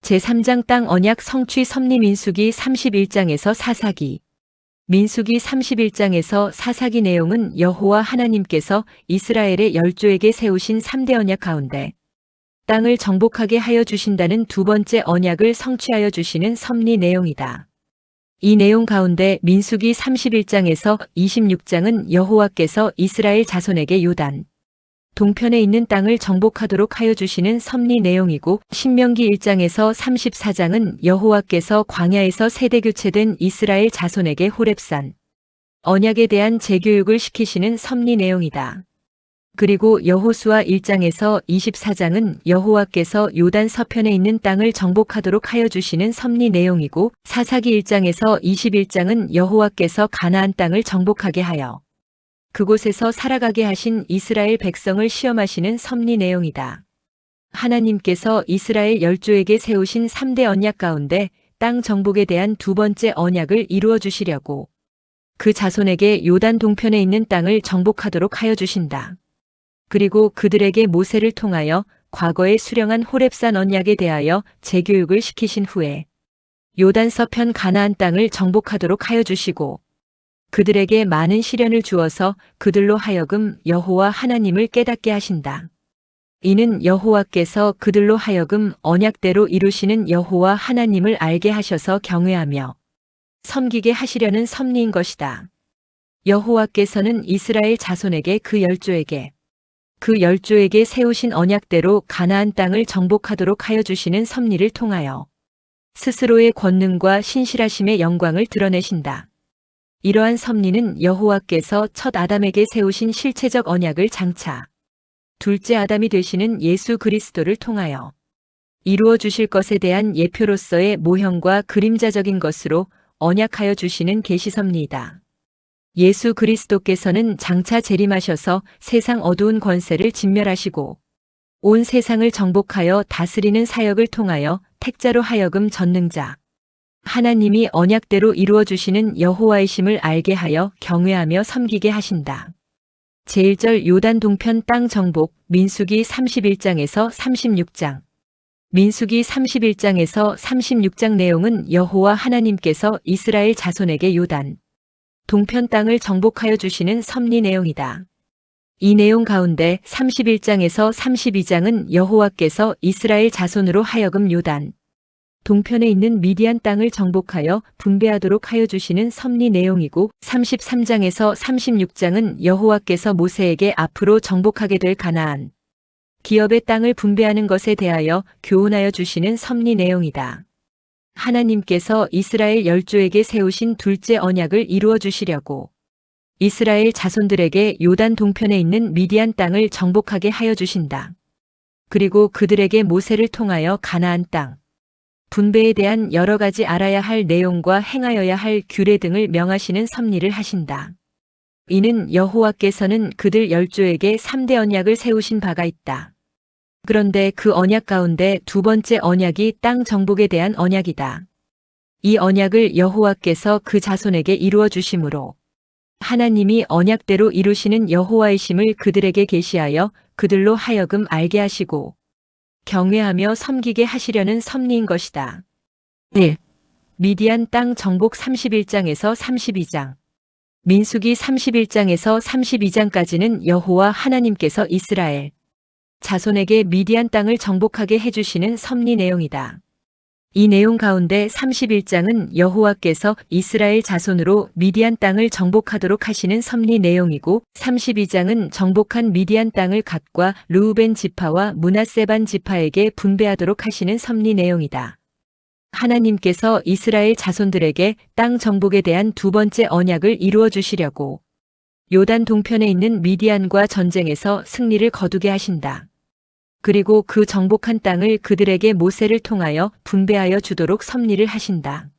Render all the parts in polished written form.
제3장 땅 언약 성취 섭리 민수기 31장에서 사사기. 민수기 31장에서 사사기 내용은 여호와 하나님께서 이스라엘의 열조에게 세우신 3대 언약 가운데 땅을 정복하게 하여 주신다는 두 번째 언약을 성취하여 주시는 섭리 내용이다. 이 내용 가운데 민수기 31장에서 26장은 여호와께서 이스라엘 자손에게 요단 동편에 있는 땅을 정복하도록 하여 주시는 섭리 내용이고, 신명기 1장에서 34장은 여호와께서 광야에서 세대교체된 이스라엘 자손에게 호렙산 언약에 대한 재교육을 시키시는 섭리 내용이다. 그리고 여호수아 1장에서 24장은 여호와께서 요단 서편에 있는 땅을 정복하도록 하여 주시는 섭리 내용이고, 사사기 1장에서 21장은 여호와께서 가나안 땅을 정복하게 하여 그곳에서 살아가게 하신 이스라엘 백성을 시험하시는 섭리 내용이다. 하나님께서 이스라엘 열조에게 세우신 3대 언약 가운데 땅 정복에 대한 두 번째 언약을 이루어 주시려고 그 자손에게 요단 동편에 있는 땅을 정복하도록 하여 주신다. 그리고 그들에게 모세를 통하여 과거에 수령한 호렙산 언약에 대하여 재교육을 시키신 후에 요단 서편 가나안 땅을 정복하도록 하여 주시고, 그들에게 많은 시련을 주어서 그들로 하여금 여호와 하나님을 깨닫게 하신다. 이는 여호와께서 그들로 하여금 언약대로 이루시는 여호와 하나님을 알게 하셔서 경외하며 섬기게 하시려는 섭리인 것이다. 여호와께서는 이스라엘 자손에게 그 열조에게 세우신 언약대로 가나안 땅을 정복하도록 하여 주시는 섭리를 통하여 스스로의 권능과 신실하심의 영광을 드러내신다. 이러한 섭리는 여호와께서 첫 아담에게 세우신 실체적 언약을 장차 둘째 아담이 되시는 예수 그리스도를 통하여 이루어 주실 것에 대한 예표로서의 모형과 그림자적인 것으로 언약하여 주시는 계시 섭리이다. 예수 그리스도께서는 장차 재림하셔서 세상 어두운 권세를 진멸하시고 온 세상을 정복하여 다스리는 사역을 통하여 택자로 하여금 전능자 하나님이 언약대로 이루어 주시는 여호와이심을 알게 하여 경외하며 섬기게 하신다. 제1절 요단 동편 땅 정복 민수기 31장에서 36장. 민수기 31장에서 36장 내용은 여호와 하나님께서 이스라엘 자손에게 요단 동편 땅을 정복하여 주시는 섭리 내용이다. 이 내용 가운데 31장에서 32장은 여호와께서 이스라엘 자손으로 하여금 요단 동편에 있는 미디안 땅을 정복하여 분배하도록 하여 주시는 섭리 내용이고, 33장에서 36장은 여호와께서 모세에게 앞으로 정복하게 될 가나안 기업의 땅을 분배하는 것에 대하여 교훈하여 주시는 섭리 내용이다. 하나님께서 이스라엘 열조에게 세우신 둘째 언약을 이루어 주시려고 이스라엘 자손들에게 요단 동편에 있는 미디안 땅을 정복하게 하여 주신다. 그리고 그들에게 모세를 통하여 가나안 땅 분배에 대한 여러 가지 알아야 할 내용과 행하여야 할 규례 등을 명하시는 섭리를 하신다. 이는 여호와께서는 그들 열조에게 3대 언약을 세우신 바가 있다. 그런데 그 언약 가운데 두 번째 언약이 땅 정복에 대한 언약이다. 이 언약을 여호와께서 그 자손에게 이루어 주심으로 하나님이 언약대로 이루시는 여호와이심을 그들에게 계시하여 그들로 하여금 알게 하시고 경외하며 섬기게 하시려는 섭리인 것이다. 1. 미디안 땅 정복 31장에서 32장. 민수기 31장에서 32장까지는 여호와 하나님께서 이스라엘 자손에게 미디안 땅을 정복하게 해주시는 섭리 내용이다. 이 내용 가운데 31장은 여호와께서 이스라엘 자손으로 미디안 땅을 정복하도록 하시는 섭리 내용이고, 32장은 정복한 미디안 땅을 갓과 르우벤 지파와 므낫세 반 지파에게 분배하도록 하시는 섭리 내용이다. 하나님께서 이스라엘 자손들에게 땅 정복에 대한 두 번째 언약을 이루어 주시려고 요단 동편에 있는 미디안과 전쟁에서 승리를 거두게 하신다. 그리고 그 정복한 땅을 그들에게 모세를 통하여 분배하여 주도록 섭리를 하신다.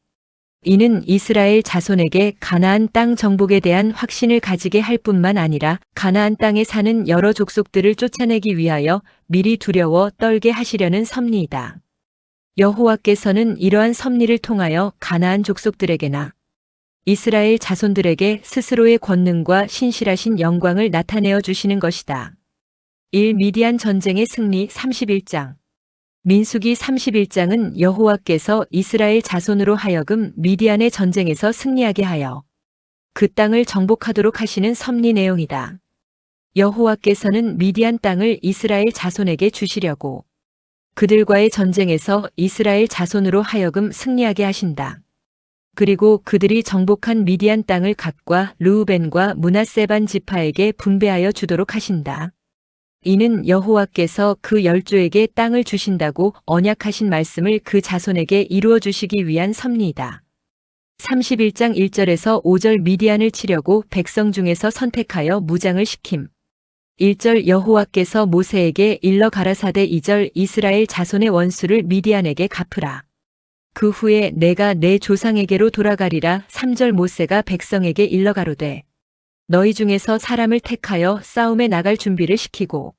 이는 이스라엘 자손에게 가나안 땅 정복에 대한 확신을 가지게 할 뿐만 아니라 가나안 땅에 사는 여러 족속들을 쫓아내기 위하여 미리 두려워 떨게 하시려는 섭리이다. 여호와께서는 이러한 섭리를 통하여 가나안 족속들에게나 이스라엘 자손들에게 스스로의 권능과 신실하신 영광을 나타내어 주시는 것이다. 1. 미디안 전쟁의 승리 31장. 민수기 31장은 여호와께서 이스라엘 자손으로 하여금 미디안의 전쟁에서 승리하게 하여 그 땅을 정복하도록 하시는 섭리 내용이다. 여호와께서는 미디안 땅을 이스라엘 자손에게 주시려고 그들과의 전쟁에서 이스라엘 자손으로 하여금 승리하게 하신다. 그리고 그들이 정복한 미디안 땅을 갓과 르우벤과 므낫세 반 지파에게 분배하여 주도록 하신다. 이는 여호와께서 그 열조에게 땅을 주신다고 언약하신 말씀을 그 자손에게 이루어 주시기 위한 섭리이다. 31장 1절에서 5절 미디안을 치려고 백성 중에서 선택하여 무장을 시킴. 1절 여호와께서 모세에게 일러 가라사대 2절 이스라엘 자손의 원수를 미디안에게 갚으라. 그 후에 내가 내 조상에게로 돌아가리라. 3절 모세가 백성에게 일러 가로되 너희 중에서 사람을 택하여 싸움에 나갈 준비를 시키고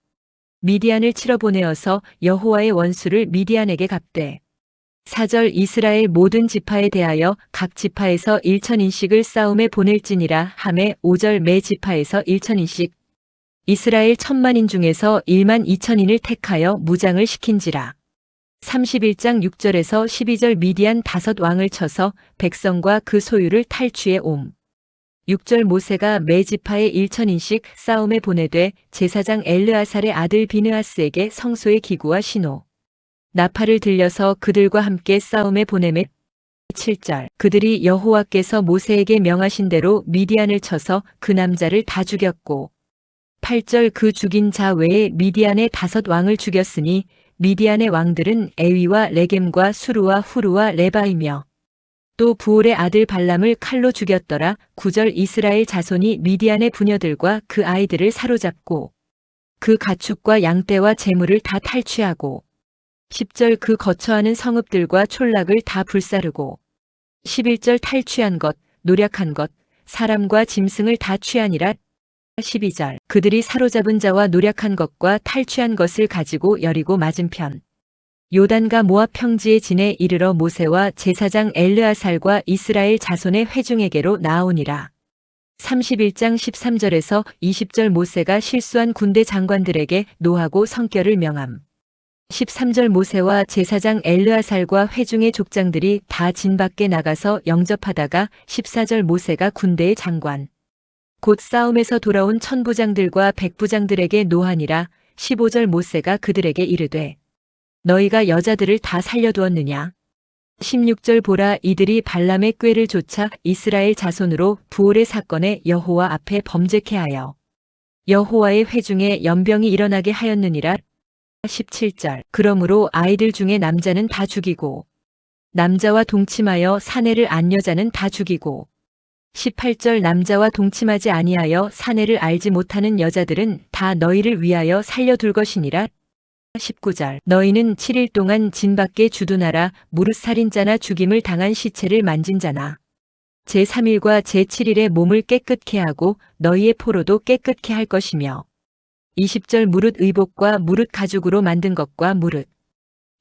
미디안을 치러 보내어서 여호와의 원수를 미디안에게 갚되 4절 이스라엘 모든 지파에 대하여 각 지파에서 1,000인씩을 싸움에 보낼지니라 하매 5절 매 지파에서 1,000인씩 이스라엘 1,000만인 중에서 12,000인을 택하여 무장을 시킨지라. 31장 6절에서 12절 미디안 5왕을 쳐서 백성과 그 소유를 탈취해 옴. 6절 모세가 매 지파에 1,000인씩 싸움에 보내되 제사장 엘르아살의 아들 비느하스에게 성소의 기구와 신호, 나팔을 들려서 그들과 함께 싸움에 보내매 7절 그들이 여호와께서 모세에게 명하신 대로 미디안을 쳐서 그 남자를 다 죽였고 8절 그 죽인 자 외에 미디안의 5왕을 죽였으니 미디안의 왕들은 에위와 레겜과 수루와 후루와 레바이며 또 부올의 아들 발람을 칼로 죽였더라. 9절 이스라엘 자손이 미디안의 부녀들과 그 아이들을 사로잡고 그 가축과 양떼와 재물을 다 탈취하고 10절 그 거처하는 성읍들과 촌락을 다 불사르고 11절 탈취한 것, 노략한 것, 사람과 짐승을 다 취하니라. 12절 그들이 사로잡은 자와 노략한 것과 탈취한 것을 가지고 여리고 맞은편 요단과 모압 평지에 진에 이르러 모세와 제사장 엘르아살과 이스라엘 자손의 회중에게로 나아오니라. 31장 13절에서 20절 모세가 실수한 군대 장관들에게 노하고 성결을 명함. 13절 모세와 제사장 엘르아살과 회중의 족장들이 다 진 밖에 나가서 영접하다가 14절 모세가 군대의 장관 곧 싸움에서 돌아온 천부장들과 백부장들에게 노하니라. 15절 모세가 그들에게 이르되 너희가 여자들을 다 살려두었느냐. 16절 보라 이들이 발람의 꾀를 좇아 이스라엘 자손으로 부올의 사건에 여호와 앞에 범죄케 하여 여호와의 회중에 연병이 일어나게 하였느니라. 17절 그러므로 아이들 중에 남자는 다 죽이고 남자와 동침하여 사내를 안 여자는 다 죽이고 18절 남자와 동침하지 아니하여 사내를 알지 못하는 여자들은 다 너희를 위하여 살려둘 것이니라. 19절 너희는 7일 동안 진 밖에 주둔하라. 무릇 살인자나 죽임을 당한 시체를 만진 자나 제3일과 제7일에 몸을 깨끗케 하고 너희의 포로도 깨끗케 할 것이며 20절 무릇 의복과 무릇 가죽으로 만든 것과 무릇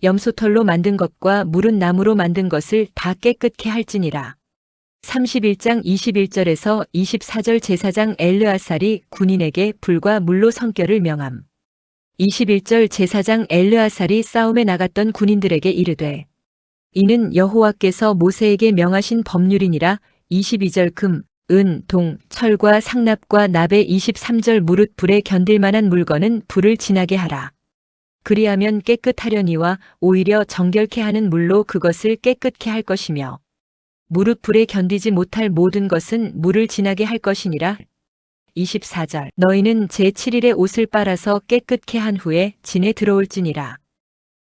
염소털로 만든 것과 무릇 나무로 만든 것을 다 깨끗케 할지니라. 31장 21절에서 24절 제사장 엘르아살이 군인에게 불과 물로 성결을 명함. 21절 제사장 엘르아살이 싸움에 나갔던 군인들에게 이르되 이는 여호와께서 모세에게 명하신 법률이니라. 22절 금, 은, 동, 철과 상납과 납에 23절 무릇 불에 견딜 만한 물건은 불을 지나게 하라. 그리하면 깨끗하려니와 오히려 정결케 하는 물로 그것을 깨끗케 할 것이며 무릇 불에 견디지 못할 모든 것은 물을 지나게 할 것이니라. 24절 너희는 제7일에 옷을 빨아서 깨끗케 한 후에 진에 들어올지니라.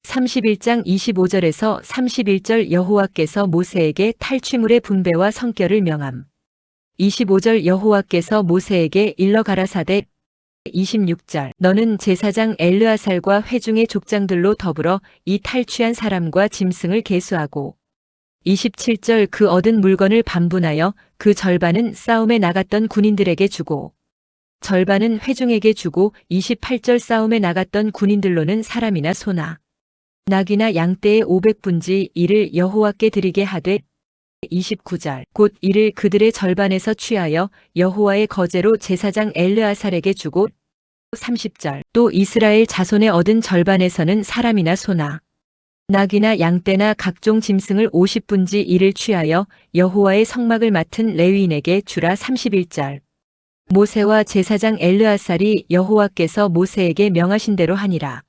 31장 25절에서 31절 여호와께서 모세에게 탈취물의 분배와 성결을 명함. 25절 여호와께서 모세에게 일러 가라사대 26절 너는 제사장 엘르아살과 회중의 족장들로 더불어 이 탈취한 사람과 짐승을 계수하고 27절 그 얻은 물건을 반분하여 그 절반은 싸움에 나갔던 군인들에게 주고 절반은 회중에게 주고 28절 싸움에 나갔던 군인들로는 사람이나 소나 낙이나 양떼의 500분지 이를 여호와께 드리게 하되 29절 곧 이를 그들의 절반에서 취하여 여호와의 거제로 제사장 엘르아살에게 주고 30절 또 이스라엘 자손의 얻은 절반에서는 사람이나 소나 낙이나 양떼나 각종 짐승을 50분지 1을 취하여 여호와의 성막을 맡은 레위인에게 주라. 31절. 모세와 제사장 엘르아살이 여호와께서 모세에게 명하신 대로 하니라.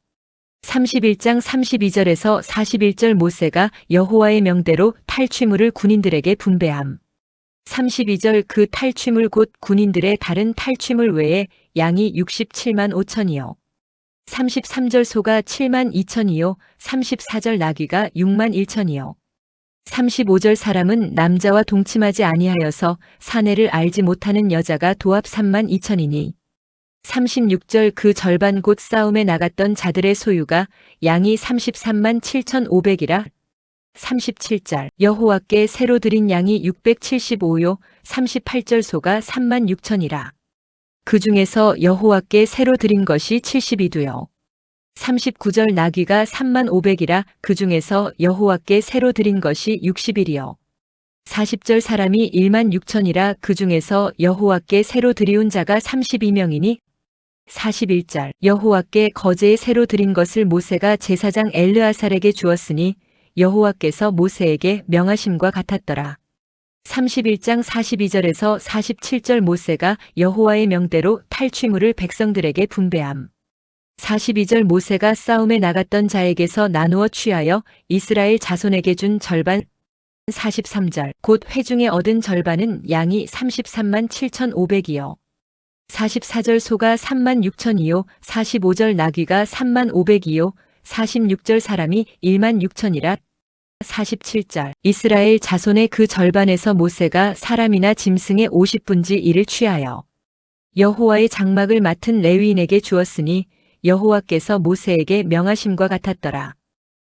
31장 32절에서 41절. 모세가 여호와의 명대로 탈취물을 군인들에게 분배함. 32절. 그 탈취물 곧 군인들의 다른 탈취물 외에 양이 67만 5천이요. 33절. 소가 7만 2천이요. 34절. 나귀가 6만 1천이요. 35절. 사람은 남자와 동침하지 아니하여서 사내를 알지 못하는 여자가 도합 3만 2천이니. 36절. 그 절반 곧 싸움에 나갔던 자들의 소유가 양이 33만 7,500이라. 37절. 여호와께 새로 드린 양이 675요. 38절. 소가 3만 6천이라. 그 중에서 여호와께 새로 드린 것이 72두요. 39절. 나귀가 3만 500이라. 그 중에서 여호와께 새로 드린 것이 60일이요. 40절. 사람이 1만 6천이라. 그 중에서 여호와께 새로 드리운 자가 32명이니. 41절. 여호와께 거제에 새로 드린 것을 모세가 제사장 엘르아살에게 주었으니 여호와께서 모세에게 명하심과 같았더라. 31장 42절에서 47절. 모세가 여호와의 명대로 탈취물을 백성들에게 분배함. 42절. 모세가 싸움에 나갔던 자에게서 나누어 취하여 이스라엘 자손에게 준 절반. 43절. 곧 회중에 얻은 절반은 양이 33만 7,500이요. 44절. 소가 3만 6천이요. 45절. 나귀가 3만 500이요. 46절. 사람이 1만 6천이라. 47절. 이스라엘 자손의 그 절반에서 모세가 사람이나 짐승의 50분지 1을 취하여 여호와의 장막을 맡은 레위인에게 주었으니 여호와께서 모세에게 명하심과 같았더라.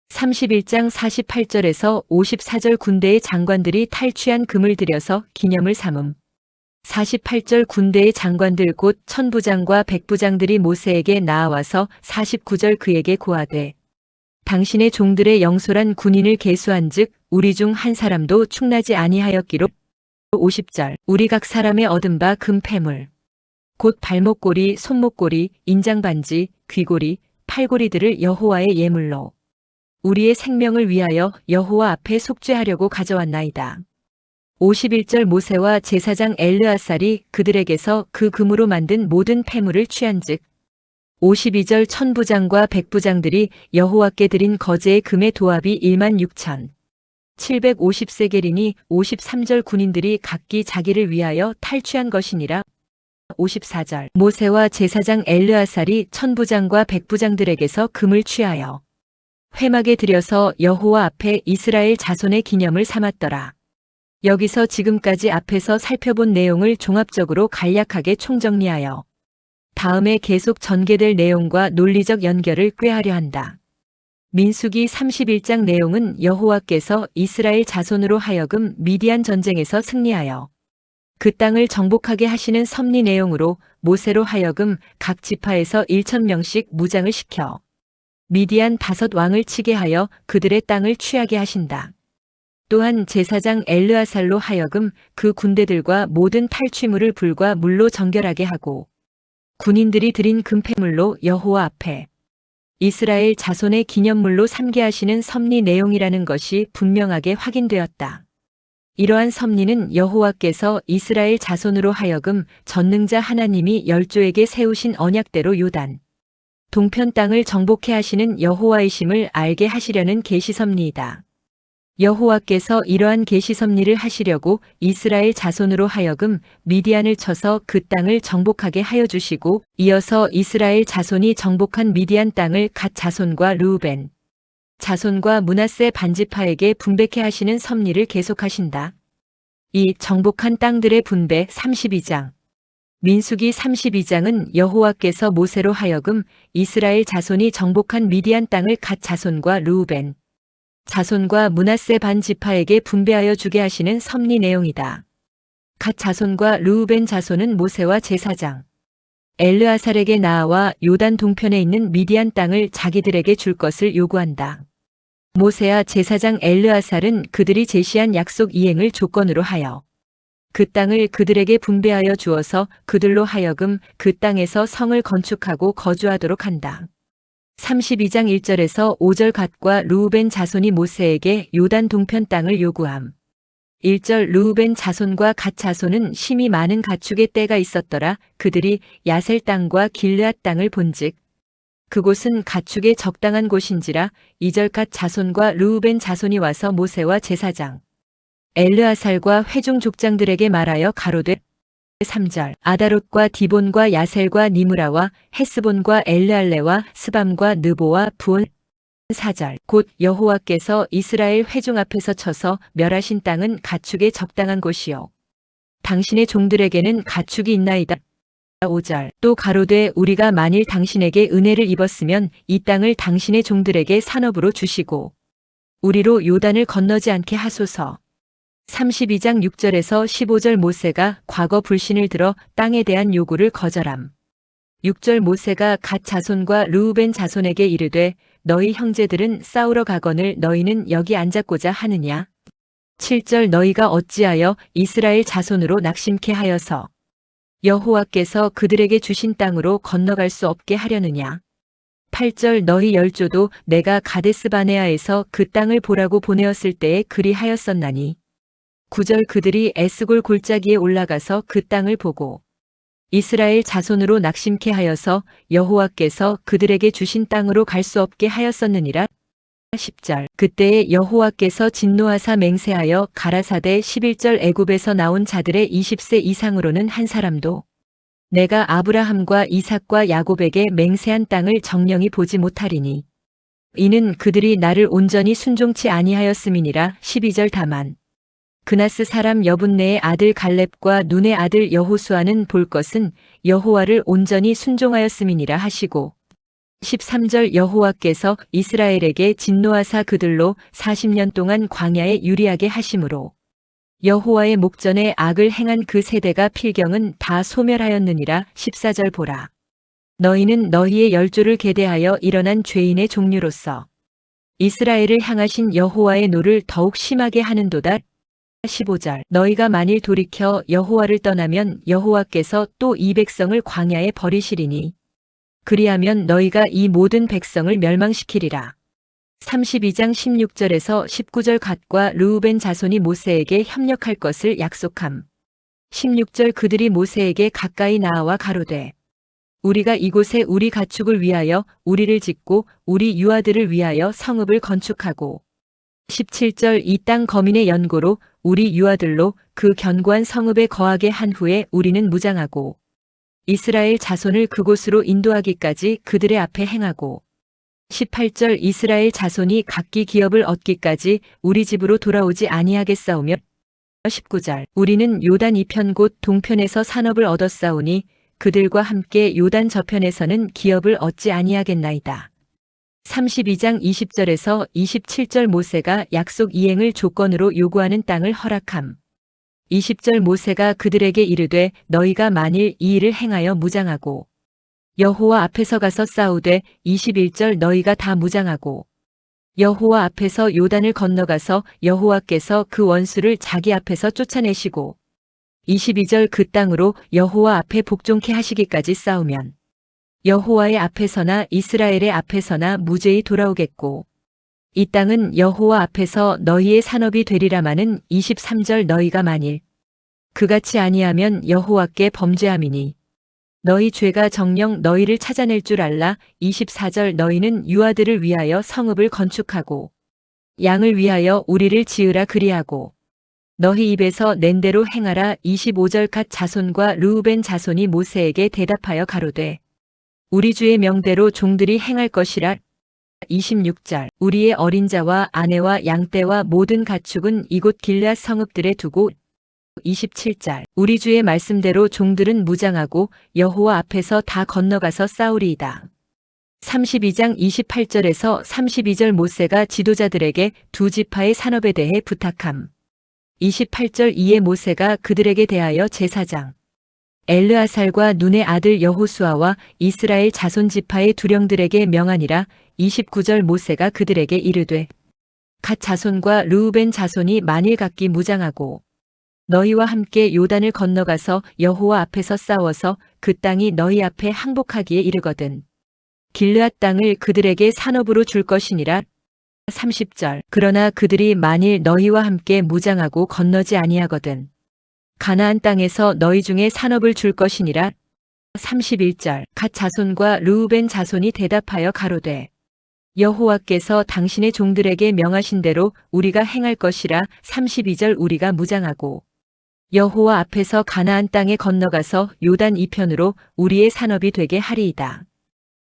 31장 48절에서 54절. 군대의 장관들이 탈취한 금을 들여서 기념을 삼음. 48절. 군대의 장관들 곧 천부장과 백부장들이 모세에게 나아와서 49절. 그에게 고하되 당신의 종들의 영솔한 군인을 계수한즉 우리 중 한 사람도 축나지 아니하였기로. 50절. 우리 각 사람의 얻은 바 금패물 곧 발목고리, 손목고리, 인장반지, 귀고리, 팔고리들을 여호와의 예물로 우리의 생명을 위하여 여호와 앞에 속죄하려고 가져왔나이다. 51절. 모세와 제사장 엘르아살이 그들에게서 그 금으로 만든 모든 패물을 취한즉. 52절. 천부장과 백부장들이 여호와께 드린 거제의 금의 도합이 1만 6천 750세겔이니 53절. 군인들이 각기 자기를 위하여 탈취한 것이니라. 54절. 모세와 제사장 엘르아살이 천부장과 백부장들에게서 금을 취하여 회막에 들여서 여호와 앞에 이스라엘 자손의 기념을 삼았더라. 여기서 지금까지 앞에서 살펴본 내용을 종합적으로 간략하게 총정리하여 다음에 계속 전개될 내용과 논리적 연결을 꾀하려 한다. 민수기 31장 내용은 여호와께서 이스라엘 자손으로 하여금 미디안 전쟁에서 승리하여 그 땅을 정복하게 하시는 섭리 내용으로 모세로 하여금 각 지파에서 1,000명씩 무장을 시켜 미디안 5왕을 치게 하여 그들의 땅을 취하게 하신다. 또한 제사장 엘르아살로 하여금 그 군대들과 모든 탈취물을 불과 물로 정결하게 하고 군인들이 드린 금패물로 여호와 앞에 이스라엘 자손의 기념물로 삼게 하시는 섭리 내용이라는 것이 분명하게 확인되었다. 이러한 섭리는 여호와께서 이스라엘 자손으로 하여금 전능자 하나님이 열조에게 세우신 언약대로 요단 동편 땅을 정복해 하시는 여호와이심을 알게 하시려는 계시 섭리이다. 여호와께서 이러한 계시 섭리를 하시려고 이스라엘 자손으로 하여금 미디안을 쳐서 그 땅을 정복하게 하여 주시고 이어서 이스라엘 자손이 정복한 미디안 땅을 갓 자손과 르우벤 자손과 므낫세 반지파에게 분배케 하시는 섭리를 계속하신다. 이 정복한 땅들의 분배. 32장. 민수기 32장은 여호와께서 모세로 하여금 이스라엘 자손이 정복한 미디안 땅을 갓 자손과 르우벤 자손과 므낫세 반지파에게 분배하여 주게 하시는 섭리 내용이다. 갓 자손과 르우벤 자손은 모세와 제사장 엘르아살에게 나아와 요단 동편에 있는 미디안 땅을 자기들에게 줄 것을 요구한다. 모세와 제사장 엘르아살은 그들이 제시한 약속 이행을 조건으로 하여 그 땅을 그들에게 분배하여 주어서 그들로 하여금 그 땅에서 성을 건축하고 거주하도록 한다. 32장 1절에서 5절 갓과 르우벤 자손이 모세에게 요단 동편 땅을 요구함. 1절 르우벤 자손과 갓 자손은 심히 많은 가축의 떼가 있었더라. 그들이 야셀 땅과 길르앗 땅을 본즉 그곳은 가축의 적당한 곳인지라. 2절 갓 자손과 르우벤 자손이 와서 모세와 제사장 엘르아살과 회중 족장들에게 말하여 가로되 3절 아다롯과 디본과 야셀과 니므라와 헤스본과 엘르알레와 스밤과 느보와 부온 4절 곧 여호와께서 이스라엘 회중 앞에서 쳐서 멸하신 땅은 가축의 적당한 곳이요 당신의 종들에게는 가축이 있나이다. 5절 또 가로되 우리가 만일 당신에게 은혜를 입었으면 이 땅을 당신의 종들에게 산업으로 주시고 우리로 요단을 건너지 않게 하소서. 32장 6절에서 15절 모세가 과거 불신을 들어 땅에 대한 요구를 거절함. 6절 모세가 갓 자손과 르우벤 자손에게 이르되 너희 형제들은 싸우러 가거늘 너희는 여기 앉았고자 하느냐. 7절 너희가 어찌하여 이스라엘 자손으로 낙심케 하여서 여호와께서 그들에게 주신 땅으로 건너갈 수 없게 하려느냐. 8절 너희 열조도 내가 가데스바네아에서 그 땅을 보라고 보내었을 때에 그리하였었나니. 9절 그들이 에스골 골짜기에 올라가서 그 땅을 보고 이스라엘 자손으로 낙심케 하여서 여호와께서 그들에게 주신 땅으로 갈 수 없게 하였었느니라. 10절 그때에 여호와께서 진노하사 맹세하여 가라사대 11절 애굽에서 나온 자들의 20세 이상으로는 한 사람도 내가 아브라함과 이삭과 야곱에게 맹세한 땅을 정령이 보지 못하리니 이는 그들이 나를 온전히 순종치 아니하였음이니라. 12절 다만 그나스 사람 여분네의 아들 갈렙과 눈의 아들 여호수아는 볼 것은 여호와를 온전히 순종하였음이니라 하시고 13절 여호와께서 이스라엘에게 진노하사 그들로 40년 동안 광야에 유리하게 하심으로 여호와의 목전에 악을 행한 그 세대가 필경은 다 소멸하였느니라. 14절 보라. 너희는 너희의 열조를 계대하여 일어난 죄인의 종류로서 이스라엘을 향하신 여호와의 노를 더욱 심하게 하는도다. 15절 너희가 만일 돌이켜 여호와를 떠나면 여호와께서 또 이 백성을 광야에 버리시리니 그리하면 너희가 이 모든 백성을 멸망시키리라. 32장 16절에서 19절 갓과 르우벤 자손이 모세에게 협력할 것을 약속함. 16절 그들이 모세에게 가까이 나아와 가로되 우리가 이곳에 우리 가축을 위하여 우리를 짓고 우리 유아들을 위하여 성읍을 건축하고 17절 이 땅 거민의 연고로 우리 유아들로 그 견고한 성읍에 거하게 한 후에 우리는 무장하고 이스라엘 자손을 그곳으로 인도하기까지 그들의 앞에 행하고 18절 이스라엘 자손이 각기 기업을 얻기까지 우리 집으로 돌아오지 아니하겠사오며 19절 우리는 요단 이편 곧 동편에서 산업을 얻었사오니 그들과 함께 요단 저편에서는 기업을 얻지 아니하겠나이다. 32장 20절에서 27절 모세가 약속 이행을 조건으로 요구하는 땅을 허락함. 20절 모세가 그들에게 이르되 너희가 만일 이 일을 행하여 무장하고 여호와 앞에서 가서 싸우되 21절 너희가 다 무장하고 여호와 앞에서 요단을 건너가서 여호와께서 그 원수를 자기 앞에서 쫓아내시고 22절 그 땅으로 여호와 앞에 복종케 하시기까지 싸우면 여호와의 앞에서나 이스라엘의 앞에서나 무죄히 돌아오겠고 이 땅은 여호와 앞에서 너희의 산업이 되리라마는 23절 너희가 만일 그같이 아니하면 여호와께 범죄함이니 너희 죄가 정녕 너희를 찾아낼 줄 알라. 24절 너희는 유아들을 위하여 성읍을 건축하고 양을 위하여 우리를 지으라 그리하고 너희 입에서 낸 대로 행하라. 25절 갓 자손과 르우벤 자손이 모세에게 대답하여 가로되 우리 주의 명대로 종들이 행할 것이라. 26절 우리의 어린 자와 아내와 양떼와 모든 가축은 이곳 길앗 성읍들에 두고 27절 우리 주의 말씀대로 종들은 무장하고 여호와 앞에서 다 건너가서 싸우리이다. 32장 28절에서 32절 모세가 지도자들에게 두 지파의 산업에 대해 부탁함. 28절 이에 모세가 그들에게 대하여 제사장 엘르아살과 눈의 아들 여호수아와 이스라엘 자손 지파의 두령들에게 명하니라. 29절 모세가 그들에게 이르되 갓 자손과 르우벤 자손이 만일 각기 무장하고 너희와 함께 요단을 건너가서 여호와 앞에서 싸워서 그 땅이 너희 앞에 항복하기에 이르거든 길르앗 땅을 그들에게 산업으로 줄 것이니라. 30절. 그러나 그들이 만일 너희와 함께 무장하고 건너지 아니하거든 가나안 땅에서 너희 중에 산업을 줄 것이니라. 31절. 갓 자손과 르우벤 자손이 대답하여 가로되 여호와께서 당신의 종들에게 명하신 대로 우리가 행할 것이라. 32절. 우리가 무장하고 여호와 앞에서 가나안 땅에 건너가서 요단 이편으로 우리의 산업이 되게 하리이다.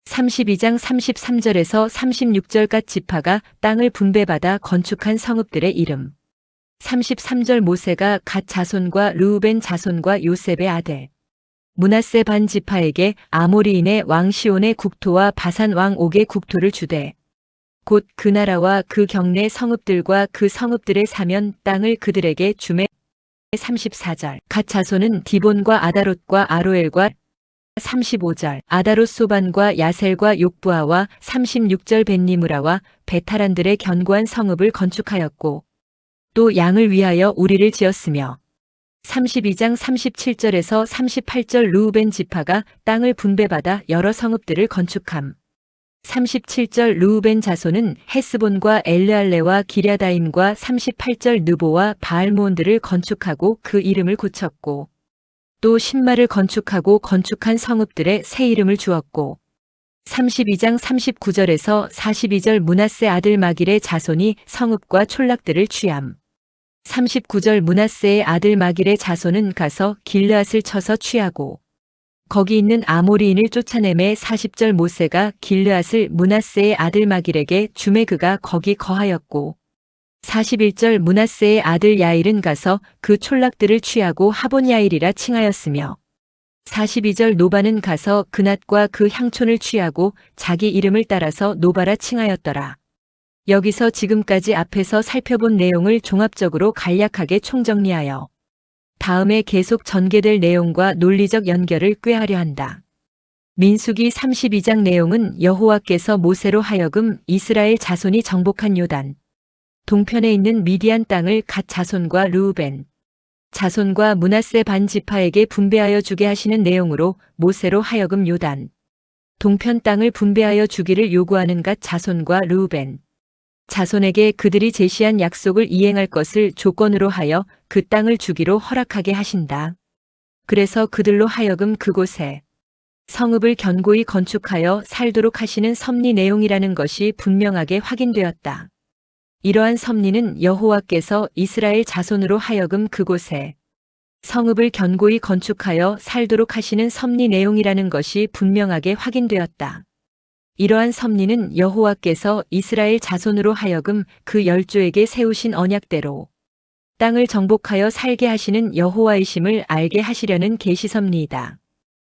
32장 33절에서 36절까지 지파가 땅을 분배받아 건축한 성읍들의 이름. 33절. 모세가 갓 자손과 르우벤 자손과 요셉의 아들 므낫세 반 지파에게 아모리인의 왕 시온의 국토와 바산 왕 옥의 국토를 주되 곧 그 나라와 그 경내 성읍들과 그 성읍들의 사면 땅을 그들에게 주매. 34절. 갓 자손은 디본과 아다롯과 아로엘과 35절. 아다롯 소반과 야셀과 욕부아와 36절. 벳니므라와 베타란들의 견고한 성읍을 건축하였고 또 양을 위하여 우리를 지었으며 32장 37절에서 38절. 르우벤 지파가 땅을 분배받아 여러 성읍들을 건축함. 37절. 르우벤 자손은 헤스본과 엘르알레와 기랴다임과 38절. 느보와 바알모온들을 건축하고 그 이름을 고쳤고 또 신마를 건축하고 건축한 성읍들의 새 이름을 주었고 32장 39절에서 42절. 므낫세 아들 마길의 자손이 성읍과 촌락들을 취함. 39절. 므낫세의 아들 마길의 자손은 가서 길르앗을 쳐서 취하고 거기 있는 아모리인을 쫓아내매. 40절. 모세가 길르앗을 므낫세의 아들 마길에게 주매 그가 거기 거하였고 41절. 므낫세의 아들 야일은 가서 그 촌락들을 취하고 하본 야일이라 칭하였으며 42절. 노바는 가서 그낫과 그 향촌을 취하고 자기 이름을 따라서 노바라 칭하였더라. 여기서 지금까지 앞에서 살펴본 내용을 종합적으로 간략하게 총정리하여 다음에 계속 전개될 내용과 논리적 연결을 꾀하려 한다. 민수기 32장 내용은 여호와께서 모세로 하여금 이스라엘 자손이 정복한 요단 동편에 있는 미디안 땅을 갓 자손과 르우벤 자손과 므낫세 반 지파에게 분배하여 주게 하시는 내용으로 모세로 하여금 요단 동편 땅을 분배하여 주기를 요구하는 갓 자손과 르우벤 자손에게 그들이 제시한 약속을 이행할 것을 조건으로 하여 그 땅을 주기로 허락하게 하신다. 그래서 그들로 하여금 그곳에 성읍을 견고히 건축하여 살도록 하시는 섭리 내용이라는 것이 분명하게 확인되었다. 이러한 섭리는 여호와께서 이스라엘 자손으로 하여금 그곳에 성읍을 견고히 건축하여 살도록 하시는 섭리 내용이라는 것이 분명하게 확인되었다. 이러한 섭리는 여호와께서 이스라엘 자손으로 하여금 그 열조에게 세우신 언약대로 땅을 정복하여 살게 하시는 여호와이심을 알게 하시려는 계시 섭리이다.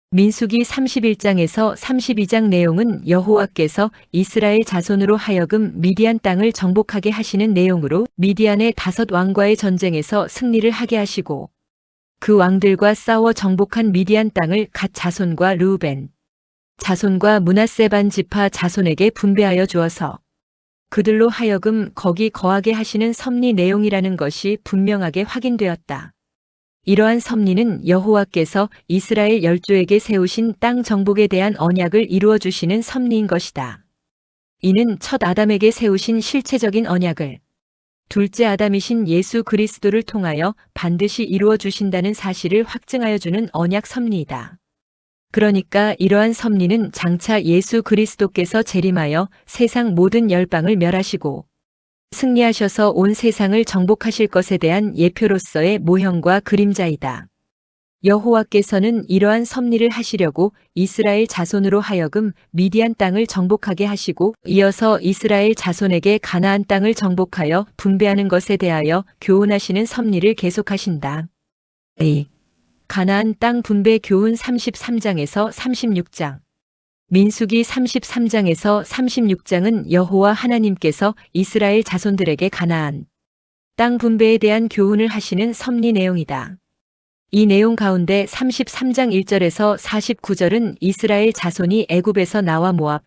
민수기 31장에서 32장 내용은 여호와께서 이스라엘 자손으로 하여금 미디안 땅을 정복하게 하시는 내용으로 미디안의 5 왕과의 전쟁에서 승리를 하게 하시고 그 왕들과 싸워 정복한 미디안 땅을 갓 자손과 르우벤 자손과 므낫세 반 지파 자손에게 분배하여 주어서 그들로 하여금 거기 거하게 하시는 섭리 내용이라는 것이 분명하게 확인되었다. 이러한 섭리는 여호와께서 이스라엘 열조에게 세우신 땅 정복에 대한 언약을 이루어 주시는 섭리인 것이다. 이는 첫 아담에게 세우신 실체적인 언약을 둘째 아담이신 예수 그리스도를 통하여 반드시 이루어 주신다는 사실을 확증하여 주는 언약 섭리이다. 그러니까 이러한 섭리는 장차 예수 그리스도께서 재림하여 세상 모든 열방을 멸하시고 승리하셔서 온 세상을 정복하실 것에 대한 예표로서의 모형과 그림자이다. 여호와께서는 이러한 섭리를 하시려고 이스라엘 자손으로 하여금 미디안 땅을 정복하게 하시고 이어서 이스라엘 자손에게 가나안 땅을 정복하여 분배하는 것에 대하여 교훈하시는 섭리를 계속하신다. 가나안 땅 분배 교훈 33장에서 36장 민수기 33장에서 36장은 여호와 하나님께서 이스라엘 자손들에게 가나안 땅 분배에 대한 교훈을 하시는 섭리 내용이다. 이 내용 가운데 33장 1절에서 49절은 이스라엘 자손이 애굽에서 나와 모압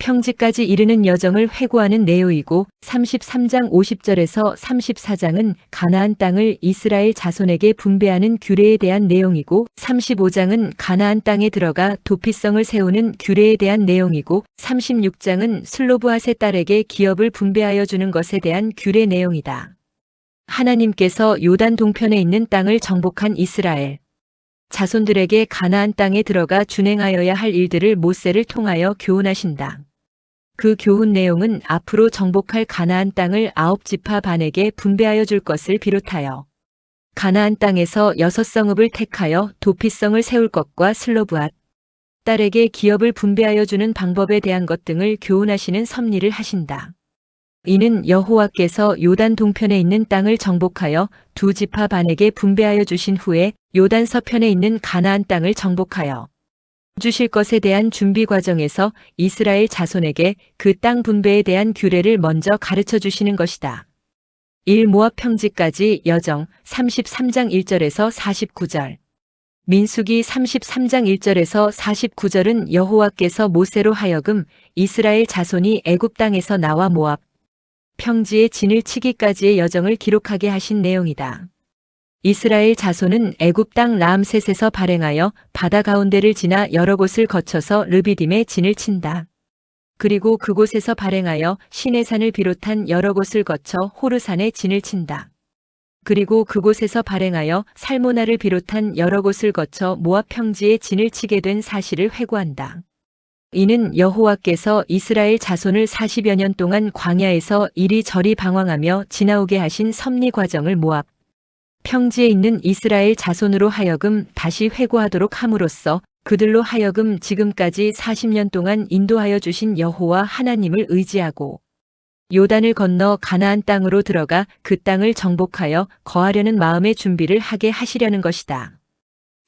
평지까지 이르는 여정을 회고하는 내용이고 33장 50절에서 34장은 가나안 땅을 이스라엘 자손에게 분배하는 규례에 대한 내용이고 35장은 가나안 땅에 들어가 도피성을 세우는 규례에 대한 내용이고 36장은 슬로브핫의 딸에게 기업을 분배하여 주는 것에 대한 규례 내용이다. 하나님께서 요단 동편에 있는 땅을 정복한 이스라엘 자손들에게 가나안 땅에 들어가 준행하여야 할 일들을 모세를 통하여 교훈하신다. 그 교훈 내용은 앞으로 정복할 가나안 땅을 9지파 반에게 분배하여 줄 것을 비롯하여 가나안 땅에서 6성읍을 택하여 도피성을 세울 것과 슬로브핫 딸에게 기업을 분배하여 주는 방법에 대한 것 등을 교훈하시는 섭리를 하신다. 이는 여호와께서 요단 동편에 있는 땅을 정복하여 2지파 반에게 분배하여 주신 후에 요단 서편에 있는 가나안 땅을 정복하여 주실 것에 대한 준비 과정에서 이스라엘 자손에게 그 땅 분배에 대한 규례를 먼저 가르쳐 주시는 것이다. 1모압 평지까지 여정 33장 1절에서 49절 민수기 33장 1절에서 49절은 여호와께서 모세로 하여금 이스라엘 자손이 애굽 땅에서 나와 모압 평지에 진을 치기까지의 여정을 기록하게 하신 내용이다. 이스라엘 자손은 애굽 땅 라암셋에서 발행하여 바다 가운데를 지나 여러 곳을 거쳐서 르비딤에 진을 친다. 그리고 그곳에서 발행하여 시내산을 비롯한 여러 곳을 거쳐 호르산에 진을 친다. 그리고 그곳에서 발행하여 살모나를 비롯한 여러 곳을 거쳐 모압 평지에 진을 치게 된 사실을 회고한다. 이는 여호와께서 이스라엘 자손을 40여 년 동안 광야에서 이리저리 방황하며 지나오게 하신 섭리 과정을 모압 평지에 있는 이스라엘 자손으로 하여금 다시 회고하도록 함으로써 그들로 하여금 지금까지 40년 동안 인도하여 주신 여호와 하나님을 의지하고 요단을 건너 가나안 땅으로 들어가 그 땅을 정복하여 거하려는 마음의 준비를 하게 하시려는 것이다.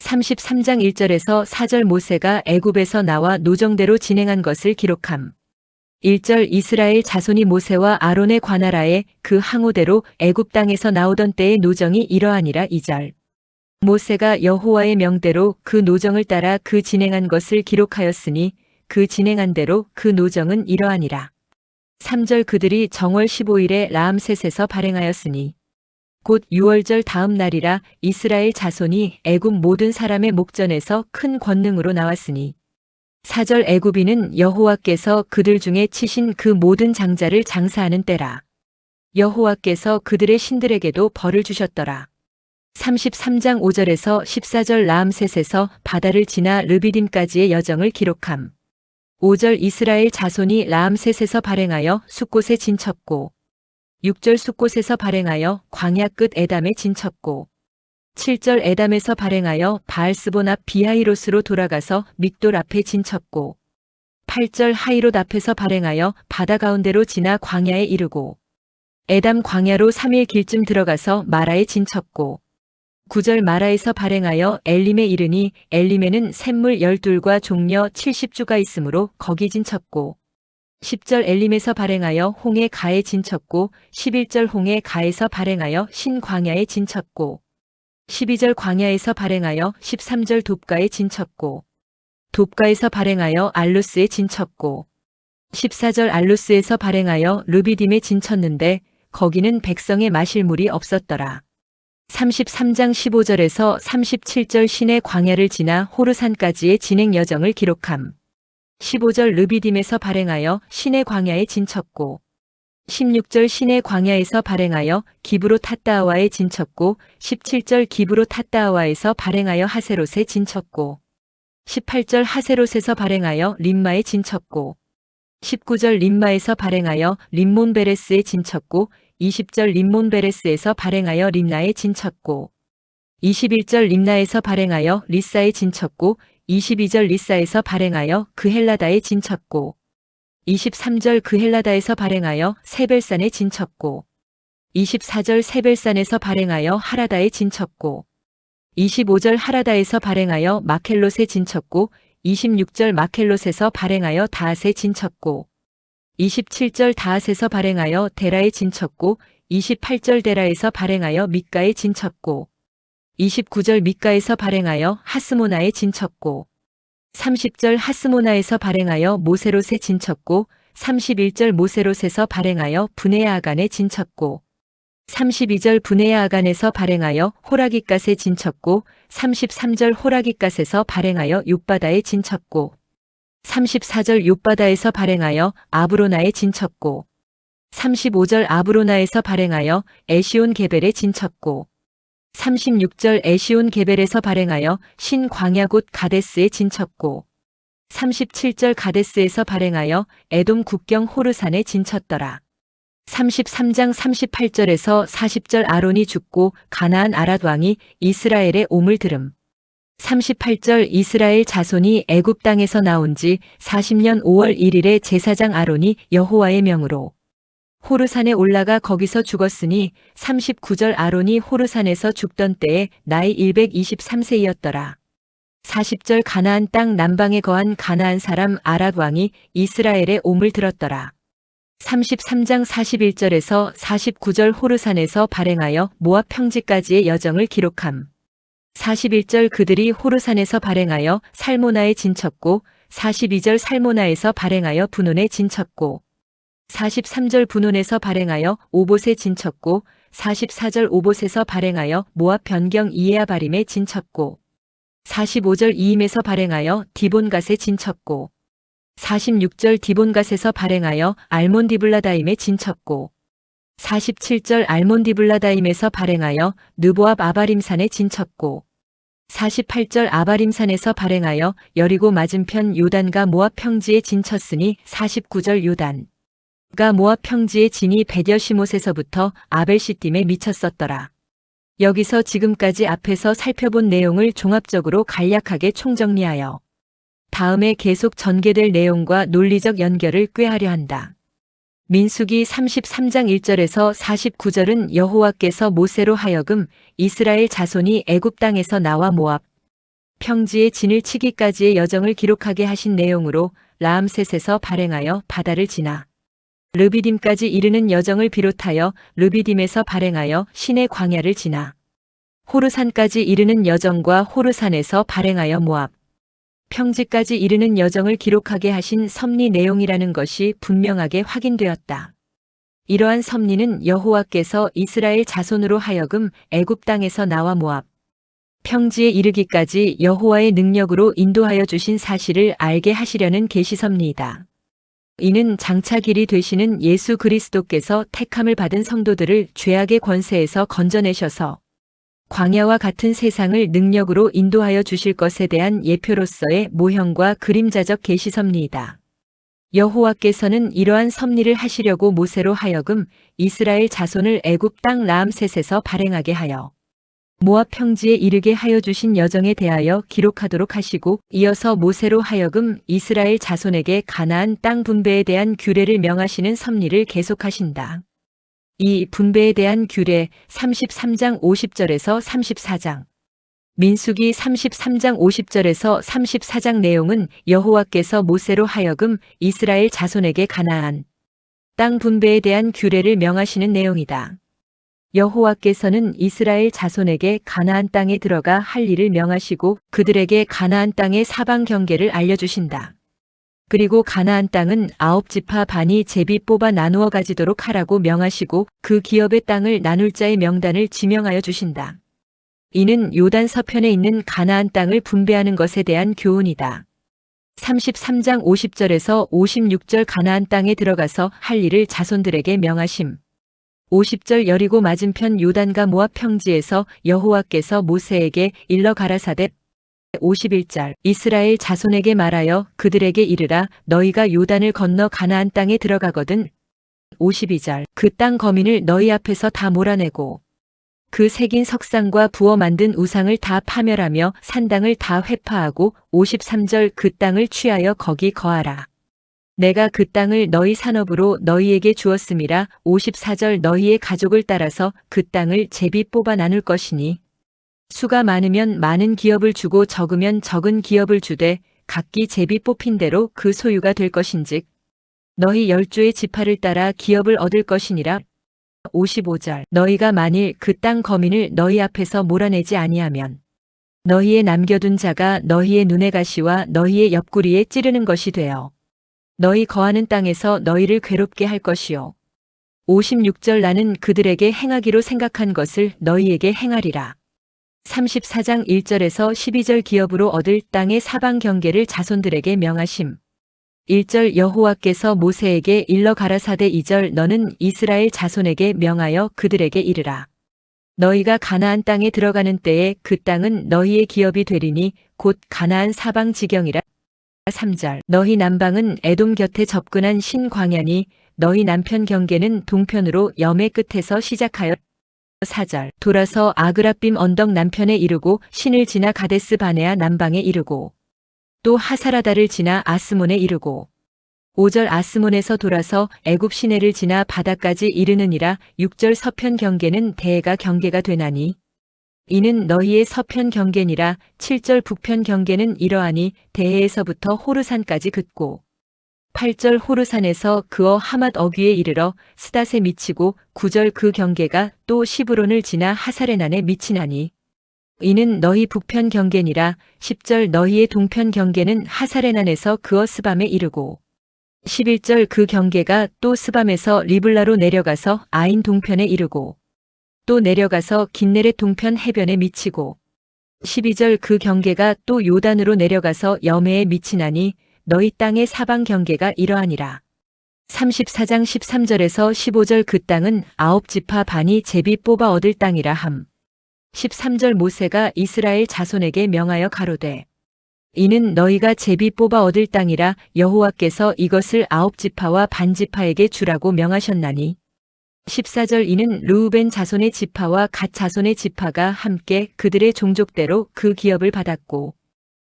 33장 1절에서 4절 모세가 애굽에서 나와 노정대로 진행한 것을 기록함. 1절 이스라엘 자손이 모세와 아론의 관할하에 그 항오대로 애굽 땅에서 나오던 때의 노정이 이러하니라. 2절 모세가 여호와의 명대로 그 노정을 따라 그 진행한 것을 기록하였으니 그 진행한 대로 그 노정은 이러하니라. 3절 그들이 정월 15일에 라암셋에서 발행하였으니 곧 6월절 다음 날이라. 이스라엘 자손이 애굽 모든 사람의 목전에서 큰 권능으로 나왔으니 4절 애굽인은 여호와께서 그들 중에 치신 그 모든 장자를 장사하는 때라. 여호와께서 그들의 신들에게도 벌을 주셨더라. 33장 5절에서 14절 라암셋에서 바다를 지나 르비딤까지의 여정을 기록함. 5절 이스라엘 자손이 라암셋에서 발행하여 숫곳에 진쳤고 6절 숫곳에서 발행하여 광야 끝 에담에 진쳤고 7절 에담에서 발행하여 바알스본 앞 비하이롯으로 돌아가서 믹돌 앞에 진쳤고 8절 하이롯 앞에서 발행하여 바다 가운데로 지나 광야에 이르고 에담 광야로 3일 길쯤 들어가서 마라에 진쳤고 9절 마라에서 발행하여 엘림에 이르니 엘림에는 샘물 12과 종려 70주가 있으므로 거기 진쳤고 10절 엘림에서 발행하여 홍해 가에 진쳤고 11절 홍해 가에서 발행하여 신광야에 진쳤고 12절 광야에서 발행하여 13절 돕가에 진쳤고 돕가에서 발행하여 알루스에 진쳤고 14절 알루스에서 발행하여 르비딤에 진쳤는데 거기는 백성의 마실 물이 없었더라. 33장 15절에서 37절 신의 광야를 지나 호르산까지의 진행 여정을 기록함. 15절 르비딤에서 발행하여 신의 광야에 진쳤고 16절 신의 광야에서 발행하여 기브로 탓다아와에 진쳤고 17절 기브로 탓다아와에서 발행하여 하세롯에 진쳤고 18절 하세롯에서 발행하여 림마에 진쳤고 19절 림마에서 발행하여 림몬베레스에 진쳤고 20절 림몬베레스에서 발행하여 림나에 진쳤고 21절 림나에서 발행하여 리사에 진쳤고 22절 리사에서 발행하여 그헬라다에 진쳤고 23절 그헬라다에서 발행하여 세벨산에 진쳤고 24절 세벨산에서 발행하여 하라다에 진쳤고 25절 하라다에서 발행하여 마켈롯에 진쳤고 26절 마켈롯에서 발행하여 다앗에 진쳤고 27절 다앗에서 발행하여 데라에 진쳤고 28절 데라에서 발행하여 mit가에 진쳤고 29절 mit가에서 발행하여 하스모나에 진쳤고 30절 하스모나에서 발행하여 모세롯에 진쳤고 31절 모세롯에서 발행하여 브네야아간에 진쳤고 32절 브네야아간에서 발행하여 호라깃갓에 진쳤고 33절 호라깃갓에서 발행하여 윳바다에 진쳤고 34절 윳바다에서 발행하여 아브로나에 진쳤고 35절 아브로나에서 발행하여 에시온 게벨에 진쳤고 36절 에시온 게벨에서 발행하여 신광야 곧 가데스에 진쳤고 37절 가데스에서 발행하여 에돔 국경 호르산에 진쳤더라. 33장 38절에서 40절 아론이 죽고 가나안 아랏 왕이 이스라엘의 옴을 들음. 38절 이스라엘 자손이 애굽 땅에서 나온 지 40년 5월 1일에 제사장 아론이 여호와의 명으로 호르산에 올라가 거기서 죽었으니 39절 아론이 호르산에서 죽던 때에 나이 123세이었더라. 40절 가나안 땅 남방에 거한 가나안 사람 아랏 왕이 이스라엘의 옴을 들었더라. 33장 41절에서 49절 호르산에서 발행하여 모압 평지까지의 여정을 기록함. 41절 그들이 호르산에서 발행하여 살모나에 진쳤고 42절 살모나에서 발행하여 분온에 진쳤고 43절 분온에서 발행하여 오봇에 진쳤고 44절 오봇에서 발행하여 모압 변경 이에아바림에 진쳤고 45절 이임에서 발행하여 디본갓에 진쳤고 46절 디본갓에서 발행하여 알몬디블라다임에 진쳤고 47절 알몬디블라다임에서 발행하여 느보압 아바림산에 진쳤고 48절 아바림산에서 발행하여 여리고 맞은편 요단과 모압 평지에 진쳤으니 49절 요단가 모압 평지의 진이 베델시못에서부터 아벨시딤에 미쳤었더라. 여기서 지금까지 앞에서 살펴본 내용을 종합적으로 간략하게 총정리하여 다음에 계속 전개될 내용과 논리적 연결을 꾀하려 한다. 민수기 33장 1절에서 49절은 여호와께서 모세로 하여금 이스라엘 자손이 애굽 땅에서 나와 모압 평지에 진을 치기까지의 여정을 기록하게 하신 내용으로 라암셋에서 발행하여 바다를 지나 르비딤까지 이르는 여정을 비롯하여 르비딤에서 발행하여 신의 광야를 지나 호르산까지 이르는 여정과 호르산에서 발행하여 모압 평지까지 이르는 여정을 기록하게 하신 섭리 내용이라는 것이 분명하게 확인되었다. 이러한 섭리는 여호와께서 이스라엘 자손으로 하여금 애굽 땅에서 나와 모압 평지에 이르기까지 여호와의 능력으로 인도하여 주신 사실을 알게 하시려는 계시섭리이다. 이는 장차 길이 되시는 예수 그리스도께서 택함을 받은 성도들을 죄악의 권세에서 건져내셔서 광야와 같은 세상을 능력으로 인도하여 주실 것에 대한 예표로서의 모형과 그림자적 계시섭리이다. 여호와께서는 이러한 섭리를 하시려고 모세로 하여금 이스라엘 자손을 애굽 땅 라암셋에서 발행하게 하여 모압 평지에 이르게 하여 주신 여정에 대하여 기록하도록 하시고 이어서 모세로 하여금 이스라엘 자손에게 가나안 땅 분배에 대한 규례를 명하시는 섭리를 계속하신다. 이 분배에 대한 규례 33장 50절에서 34장 민수기 33장 50절에서 34장 내용은 여호와께서 모세로 하여금 이스라엘 자손에게 가나안 땅 분배에 대한 규례를 명하시는 내용이다. 여호와께서는 이스라엘 자손에게 가나안 땅에 들어가 할 일을 명하시고 그들에게 가나안 땅의 사방 경계를 알려주신다. 그리고 가나안 땅은 9지파 반이 제비 뽑아 나누어 가지도록 하라고 명하시고 그 기업의 땅을 나눌 자의 명단을 지명하여 주신다. 이는 요단 서편에 있는 가나안 땅을 분배하는 것에 대한 교훈이다. 33장 50절에서 56절 가나안 땅에 들어가서 할 일을 자손들에게 명하심. 50절 여리고 맞은편 요단과 모압 평지에서 여호와께서 모세에게 일러 가라사대 51절 이스라엘 자손에게 말하여 그들에게 이르라 너희가 요단을 건너 가나안 땅에 들어가거든 52절 그 땅 거민을 너희 앞에서 다 몰아내고 그 새긴 석상과 부어 만든 우상을 다 파멸하며 산당을 다 회파하고 53절 그 땅을 취하여 거기 거하라. 내가 그 땅을 너희 산업으로 너희에게 주었음이라 54절 너희의 가족을 따라서 그 땅을 제비 뽑아 나눌 것이니 수가 많으면 많은 기업을 주고 적으면 적은 기업을 주되 각기 제비 뽑힌 대로 그 소유가 될 것인즉 너희 10조의 지파를 따라 기업을 얻을 것이니라. 55절 너희가 만일 그 땅 거민을 너희 앞에서 몰아내지 아니하면 너희의 남겨둔 자가 너희의 눈의 가시와 너희의 옆구리에 찌르는 것이 되어 너희 거하는 땅에서 너희를 괴롭게 할 것이요. 56절 나는 그들에게 행하기로 생각한 것을 너희에게 행하리라. 34장 1절에서 12절 기업으로 얻을 땅의 사방 경계를 자손들에게 명하심. 1절 여호와께서 모세에게 일러 가라사대 2절 너는 이스라엘 자손에게 명하여 그들에게 이르라. 너희가 가나안 땅에 들어가는 때에 그 땅은 너희의 기업이 되리니 곧 가나안 사방 지경이라. 3절 너희 남방은 에돔 곁에 접근한 신광야니 너희 남편 경계는 동편으로 염의 끝에서 시작하여 4절 돌아서 아그라빔 언덕 남편에 이르고 신을 지나 가데스 바네아 남방에 이르고 또 하사라다를 지나 아스몬에 이르고 5절 아스몬에서 돌아서 애굽 시내를 지나 바다까지 이르느니라. 6절 서편 경계는 대해가 경계가 되나니 이는 너희의 서편 경계니라. 7절 북편 경계는 이러하니 대해에서부터 호르산까지 긋고 8절 호르산에서 그어 하맛 어귀에 이르러 스닷에 미치고 9절 그 경계가 또 시브론을 지나 하사레난에 미치나니 이는 너희 북편 경계니라. 10절 너희의 동편 경계는 하사레난에서 그어 스밤에 이르고 11절 그 경계가 또 스밤에서 리블라로 내려가서 아인 동편에 이르고 또 내려가서 긴네렛 동편 해변에 미치고 12절 그 경계가 또 요단으로 내려가서 여메에 미치나니 너희 땅의 사방 경계가 이러하니라. 34장 13절에서 15절 그 땅은 9지파 반이 제비 뽑아 얻을 땅이라 함. 13절 모세가 이스라엘 자손에게 명하여 가로되 이는 너희가 제비 뽑아 얻을 땅이라 여호와께서 이것을 9지파와 반지파에게 주라고 명하셨나니 14절 이는 르우벤 자손의 지파와 갓 자손의 지파가 함께 그들의 종족대로 그 기업을 받았고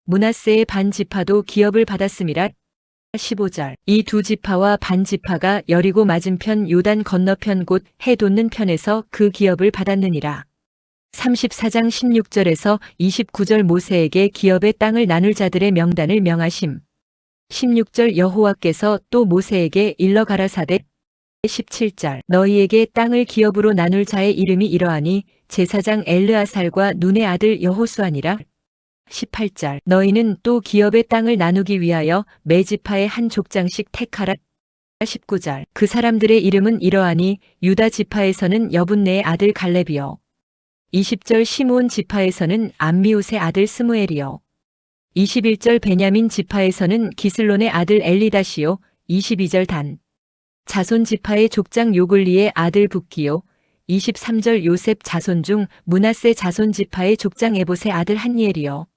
므낫세의 반지파도 기업을 받았음이라. 15절 이 두 지파와 반지파가 여리고 맞은편 요단 건너편 곧 해 돋는 편에서 그 기업을 받았느니라. 34장 16절에서 29절 모세에게 기업의 땅을 나눌 자들의 명단을 명하심. 16절 여호와께서 또 모세에게 일러 가라사대 17절 너희에게 땅을 기업으로 나눌 자의 이름이 이러하니 제사장 엘르아살과 눈의 아들 여호수아니라. 18절 너희는 또 기업의 땅을 나누기 위하여 매 지파의 한 족장씩 택하라. 19절 그 사람들의 이름은 이러하니 유다 지파에서는 여분네의 아들 갈렙이요 20절 시므온 지파에서는 암미웃의 아들 스무엘이요 21절 베냐민 지파에서는 기슬론의 아들 엘리다시요 22절 단 자손 지파의 족장 요글리의 아들 붓기요 23절 요셉 자손 중 므낫세 자손 지파의 족장 에봇의 아들 한니엘이요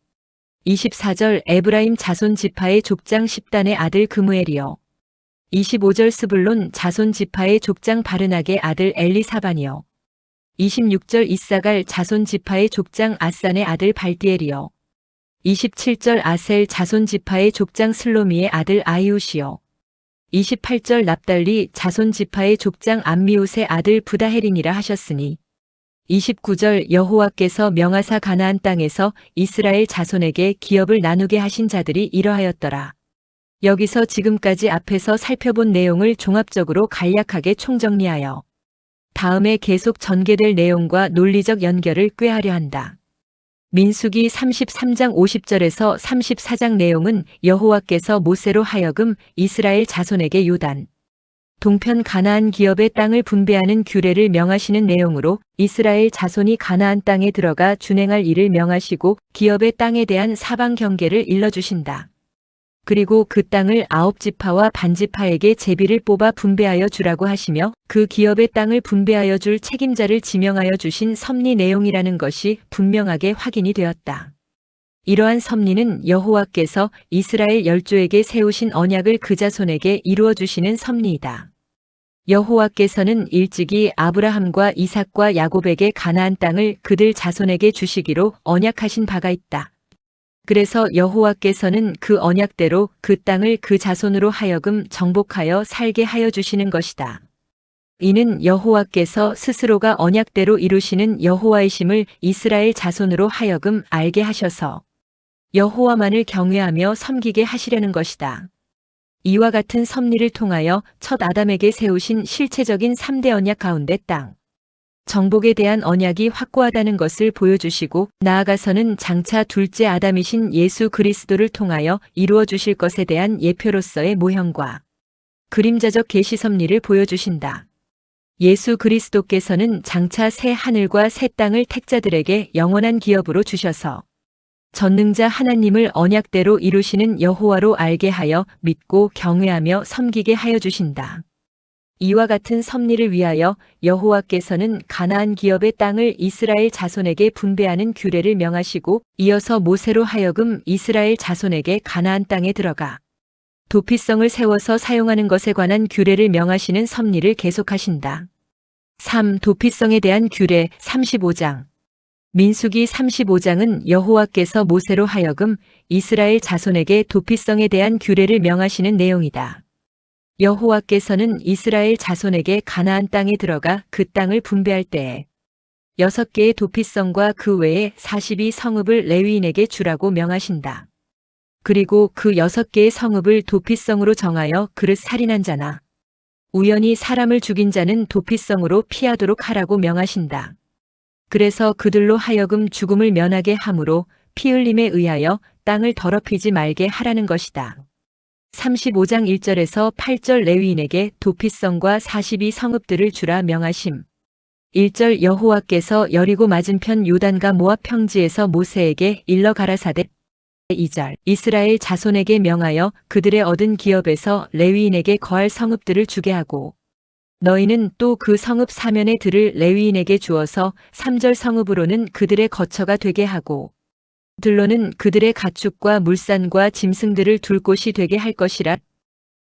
24절 에브라임 자손 지파의 족장 십단의 아들 그무엘이요 25절 스불론 자손 지파의 족장 바르낙의 아들 엘리사반이요 26절 이사갈 자손 지파의 족장 아산의 아들 발디엘이요 27절 아셀 자손 지파의 족장 슬로미의 아들 아이웃이요 28절 납달리 자손 지파의 족장 암미웃의 아들 부다헬이니라 하셨으니 29절 여호와께서 명하사 가나안 땅에서 이스라엘 자손에게 기업을 나누게 하신 자들이 이러하였더라. 여기서 지금까지 앞에서 살펴본 내용을 종합적으로 간략하게 총정리하여 다음에 계속 전개될 내용과 논리적 연결을 꾀하려 한다. 민수기 33장 50절에서 34장 내용은 여호와께서 모세로 하여금 이스라엘 자손에게 요단 동편 가나안 기업의 땅을 분배하는 규례를 명하시는 내용으로 이스라엘 자손이 가나안 땅에 들어가 준행할 일을 명하시고 기업의 땅에 대한 사방 경계를 일러주신다. 그리고 그 땅을 9지파와 반지파에게 제비를 뽑아 분배하여 주라고 하시며 그 기업의 땅을 분배하여 줄 책임자를 지명하여 주신 섭리 내용이라는 것이 분명하게 확인이 되었다. 이러한 섭리는 여호와께서 이스라엘 열조에게 세우신 언약을 그 자손에게 이루어 주시는 섭리이다. 여호와께서는 일찍이 아브라함과 이삭과 야곱에게 가나안 땅을 그들 자손에게 주시기로 언약하신 바가 있다. 그래서 여호와께서는 그 언약대로 그 땅을 그 자손으로 하여금 정복하여 살게 하여 주시는 것이다. 이는 여호와께서 스스로가 언약대로 이루시는 여호와이심을 이스라엘 자손으로 하여금 알게 하셔서 여호와만을 경외하며 섬기게 하시려는 것이다. 이와 같은 섭리를 통하여 첫 아담에게 세우신 실체적인 3대 언약 가운데 땅, 정복에 대한 언약이 확고하다는 것을 보여주시고 나아가서는 장차 둘째 아담이신 예수 그리스도를 통하여 이루어 주실 것에 대한 예표로서의 모형과 그림자적 계시 섭리를 보여주신다. 예수 그리스도께서는 장차 새 하늘과 새 땅을 택자들에게 영원한 기업으로 주셔서 전능자 하나님을 언약대로 이루시는 여호와로 알게 하여 믿고 경외하며 섬기게 하여 주신다. 이와 같은 섭리를 위하여 여호와께서는 가나안 기업의 땅을 이스라엘 자손에게 분배하는 규례를 명하시고 이어서 모세로 하여금 이스라엘 자손에게 가나안 땅에 들어가 도피성을 세워서 사용하는 것에 관한 규례를 명하시는 섭리를 계속하신다. 3. 도피성에 대한 규례 35장 민수기 35장은 여호와께서 모세로 하여금 이스라엘 자손에게 도피성에 대한 규례를 명하시는 내용이다. 여호와께서는 이스라엘 자손에게 가나안 땅에 들어가 그 땅을 분배할 때에 6개의 도피성과 그 외에 42성읍을 레위인에게 주라고 명하신다. 그리고 그 6개의 성읍을 도피성으로 정하여 그릇 살인한 자나 우연히 사람을 죽인 자는 도피성으로 피하도록 하라고 명하신다. 그래서 그들로 하여금 죽음을 면하게 함으로 피 흘림에 의하여 땅을 더럽히지 말게 하라는 것이다. 35장 1절에서 8절 레위인에게 도피성과 42성읍들을 주라 명하심. 1절 여호와께서 여리고 맞은편 요단과 모압 평지에서 모세에게 일러 가라사대 2절 이스라엘 자손에게 명하여 그들의 얻은 기업에서 레위인에게 거할 성읍들을 주게 하고 너희는 또 그 성읍 사면의 들을 레위인에게 주어서 3절 성읍으로는 그들의 거처가 되게 하고 들로는 그들의 가축과 물산과 짐승들을 둘 곳이 되게 할 것이라.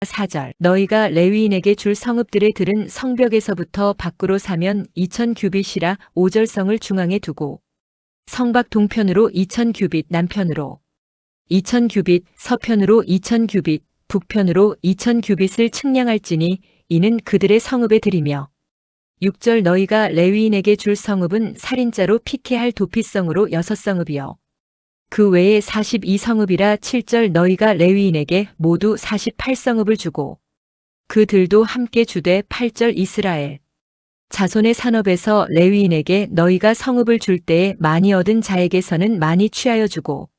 4절 너희가 레위인에게 줄 성읍들의 들은 성벽에서부터 밖으로 사면 2000규빗이라 5절 성을 중앙에 두고 성밖 동편으로 2000규빗 남편으로 2000규빗 서편으로 2000규빗 북편으로 2000규빗을 측량할지니 이는 그들의 성읍의 들이며 6절 너희가 레위인에게 줄 성읍은 살인자로 피케할 도피성으로 6성읍이요 그 외에 42성읍이라 7절 너희가 레위인에게 모두 48성읍을 주고 그들도 함께 주되 8절 이스라엘 자손의 산업에서 레위인에게 너희가 성읍을 줄 때에 많이 얻은 자에게서는 많이 취하여 주고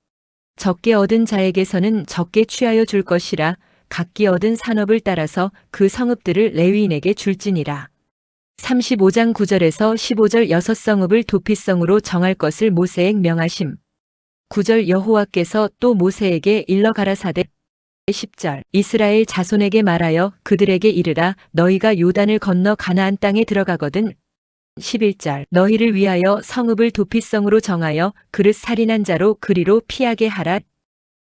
적게 얻은 자에게서는 적게 취하여 줄 것이라 각기 얻은 산업을 따라서 그 성읍들을 레위인에게 줄지니라. 35장 9절에서 15절 6성읍을 도피성으로 정할 것을 모세에게 명하심. 9절 여호와께서 또 모세에게 일러 가라사대 10절 이스라엘 자손에게 말하여 그들에게 이르라 너희가 요단을 건너 가나안 땅에 들어가거든 11절 너희를 위하여 성읍을 도피성으로 정하여 그릇 살인한 자로 그리로 피하게 하라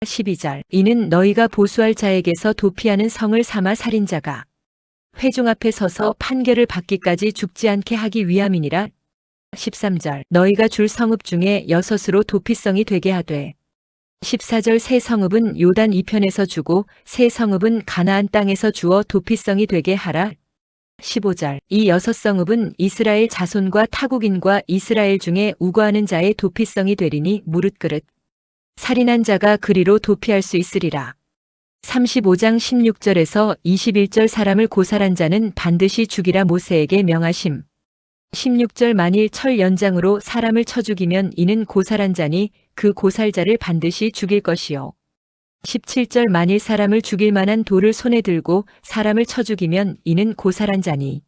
12절 이는 너희가 보수할 자에게서 도피하는 성을 삼아 살인자가 회중 앞에 서서 판결을 받기까지 죽지 않게 하기 위함이니라 13절 너희가 줄 성읍 중에 6으로 도피성이 되게 하되 14절 새 성읍은 요단 이편에서 주고 새 성읍은 가나안 땅에서 주어 도피성이 되게 하라 15절 이 6성읍은 이스라엘 자손과 타국인과 이스라엘 중에 우거하는 자의 도피성이 되리니 무릇 그릇 살인한 자가 그리로 도피할 수 있으리라 35장 16절에서 21절 사람을 고살한 자는 반드시 죽이라 모세에게 명하심 16절 만일 철 연장으로 사람을 쳐 죽이면 이는 고살한 자니 그 고살자를 반드시 죽일 것이요 17절 만일 사람을 죽일 만한 돌을 손에 들고 사람을 쳐 죽이면 이는 고살한 자니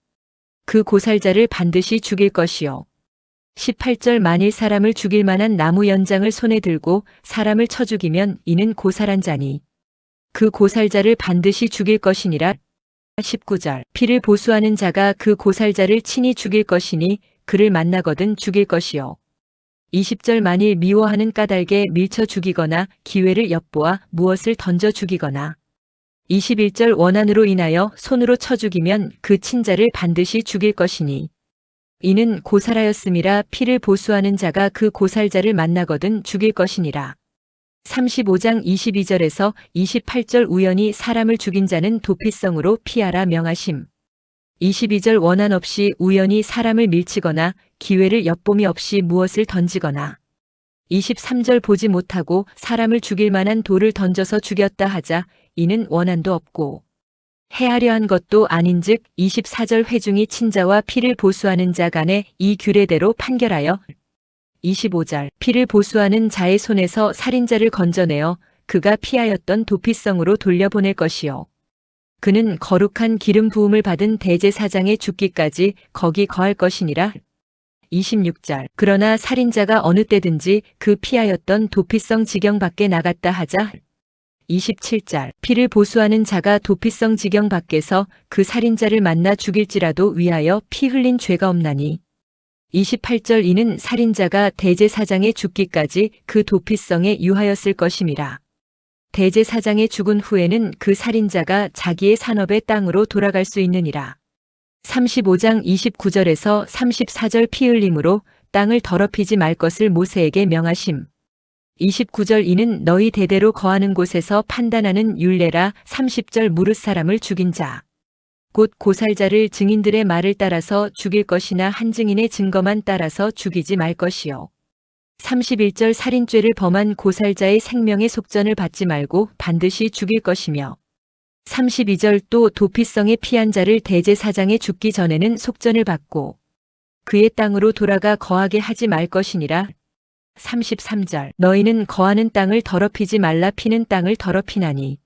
그 고살자를 반드시 죽일 것이요 18절 만일 사람을 죽일 만한 나무 연장을 손에 들고 사람을 쳐 죽이면 이는 고살한 자니 그 고살자를 반드시 죽일 것이니라 19절 피를 보수하는 자가 그 고살자를 친히 죽일 것이니 그를 만나거든 죽일 것이요 20절 만일 미워하는 까닭에 밀쳐 죽이거나 기회를 엿보아 무엇을 던져 죽이거나 21절 원한으로 인하여 손으로 쳐 죽이면 그 친자를 반드시 죽일 것이니 이는 고살하였음이라 피를 보수하는 자가 그 고살자를 만나거든 죽일 것이니라 35장 22절에서 28절 우연히 사람을 죽인 자는 도피성으로 피하라 명하심 22절 원한 없이 우연히 사람을 밀치거나 기회를 엿봄이 없이 무엇을 던지거나 23절 보지 못하고 사람을 죽일 만한 돌을 던져서 죽였다 하자 이는 원한도 없고 해하려 한 것도 아닌즉 24절 회중이 친자와 피를 보수하는 자 간에 이 규례대로 판결하여 25절 피를 보수하는 자의 손에서 살인자를 건져내어 그가 피하였던 도피성으로 돌려보낼 것이요. 그는 거룩한 기름 부음을 받은 대제사장의 죽기까지 거기 거할 것이니라. 26절 그러나 살인자가 어느 때든지 그 피하였던 도피성 지경 밖에 나갔다 하자. 27절 피를 보수하는 자가 도피성 지경 밖에서 그 살인자를 만나 죽일지라도 위하여 피 흘린 죄가 없나니. 28절 이는 살인자가 대제사장의 죽기까지 그 도피성에 유하였을 것임이라. 대제사장의 죽은 후에는 그 살인자가 자기의 산업의 땅으로 돌아갈 수 있느니라. 35장 29절에서 34절 피 흘림으로 땅을 더럽히지 말 것을 모세에게 명하심. 29절 이는 너희 대대로 거하는 곳에서 판단하는 율례라. 30절 무릇 사람을 죽인 자 곧 고살자를 증인들의 말을 따라서 죽일 것이나 한 증인의 증거만 따라서 죽이지 말 것이요. 31절 살인죄를 범한 고살자의 생명의 속전을 받지 말고 반드시 죽일 것이며 32절 또 도피성에 피한 자를 대제사장에 죽기 전에는 속전을 받고 그의 땅으로 돌아가 거하게 하지 말 것이니라. 33절 너희는 거하는 땅을 더럽히지 말라. 피는 땅을 더럽히나니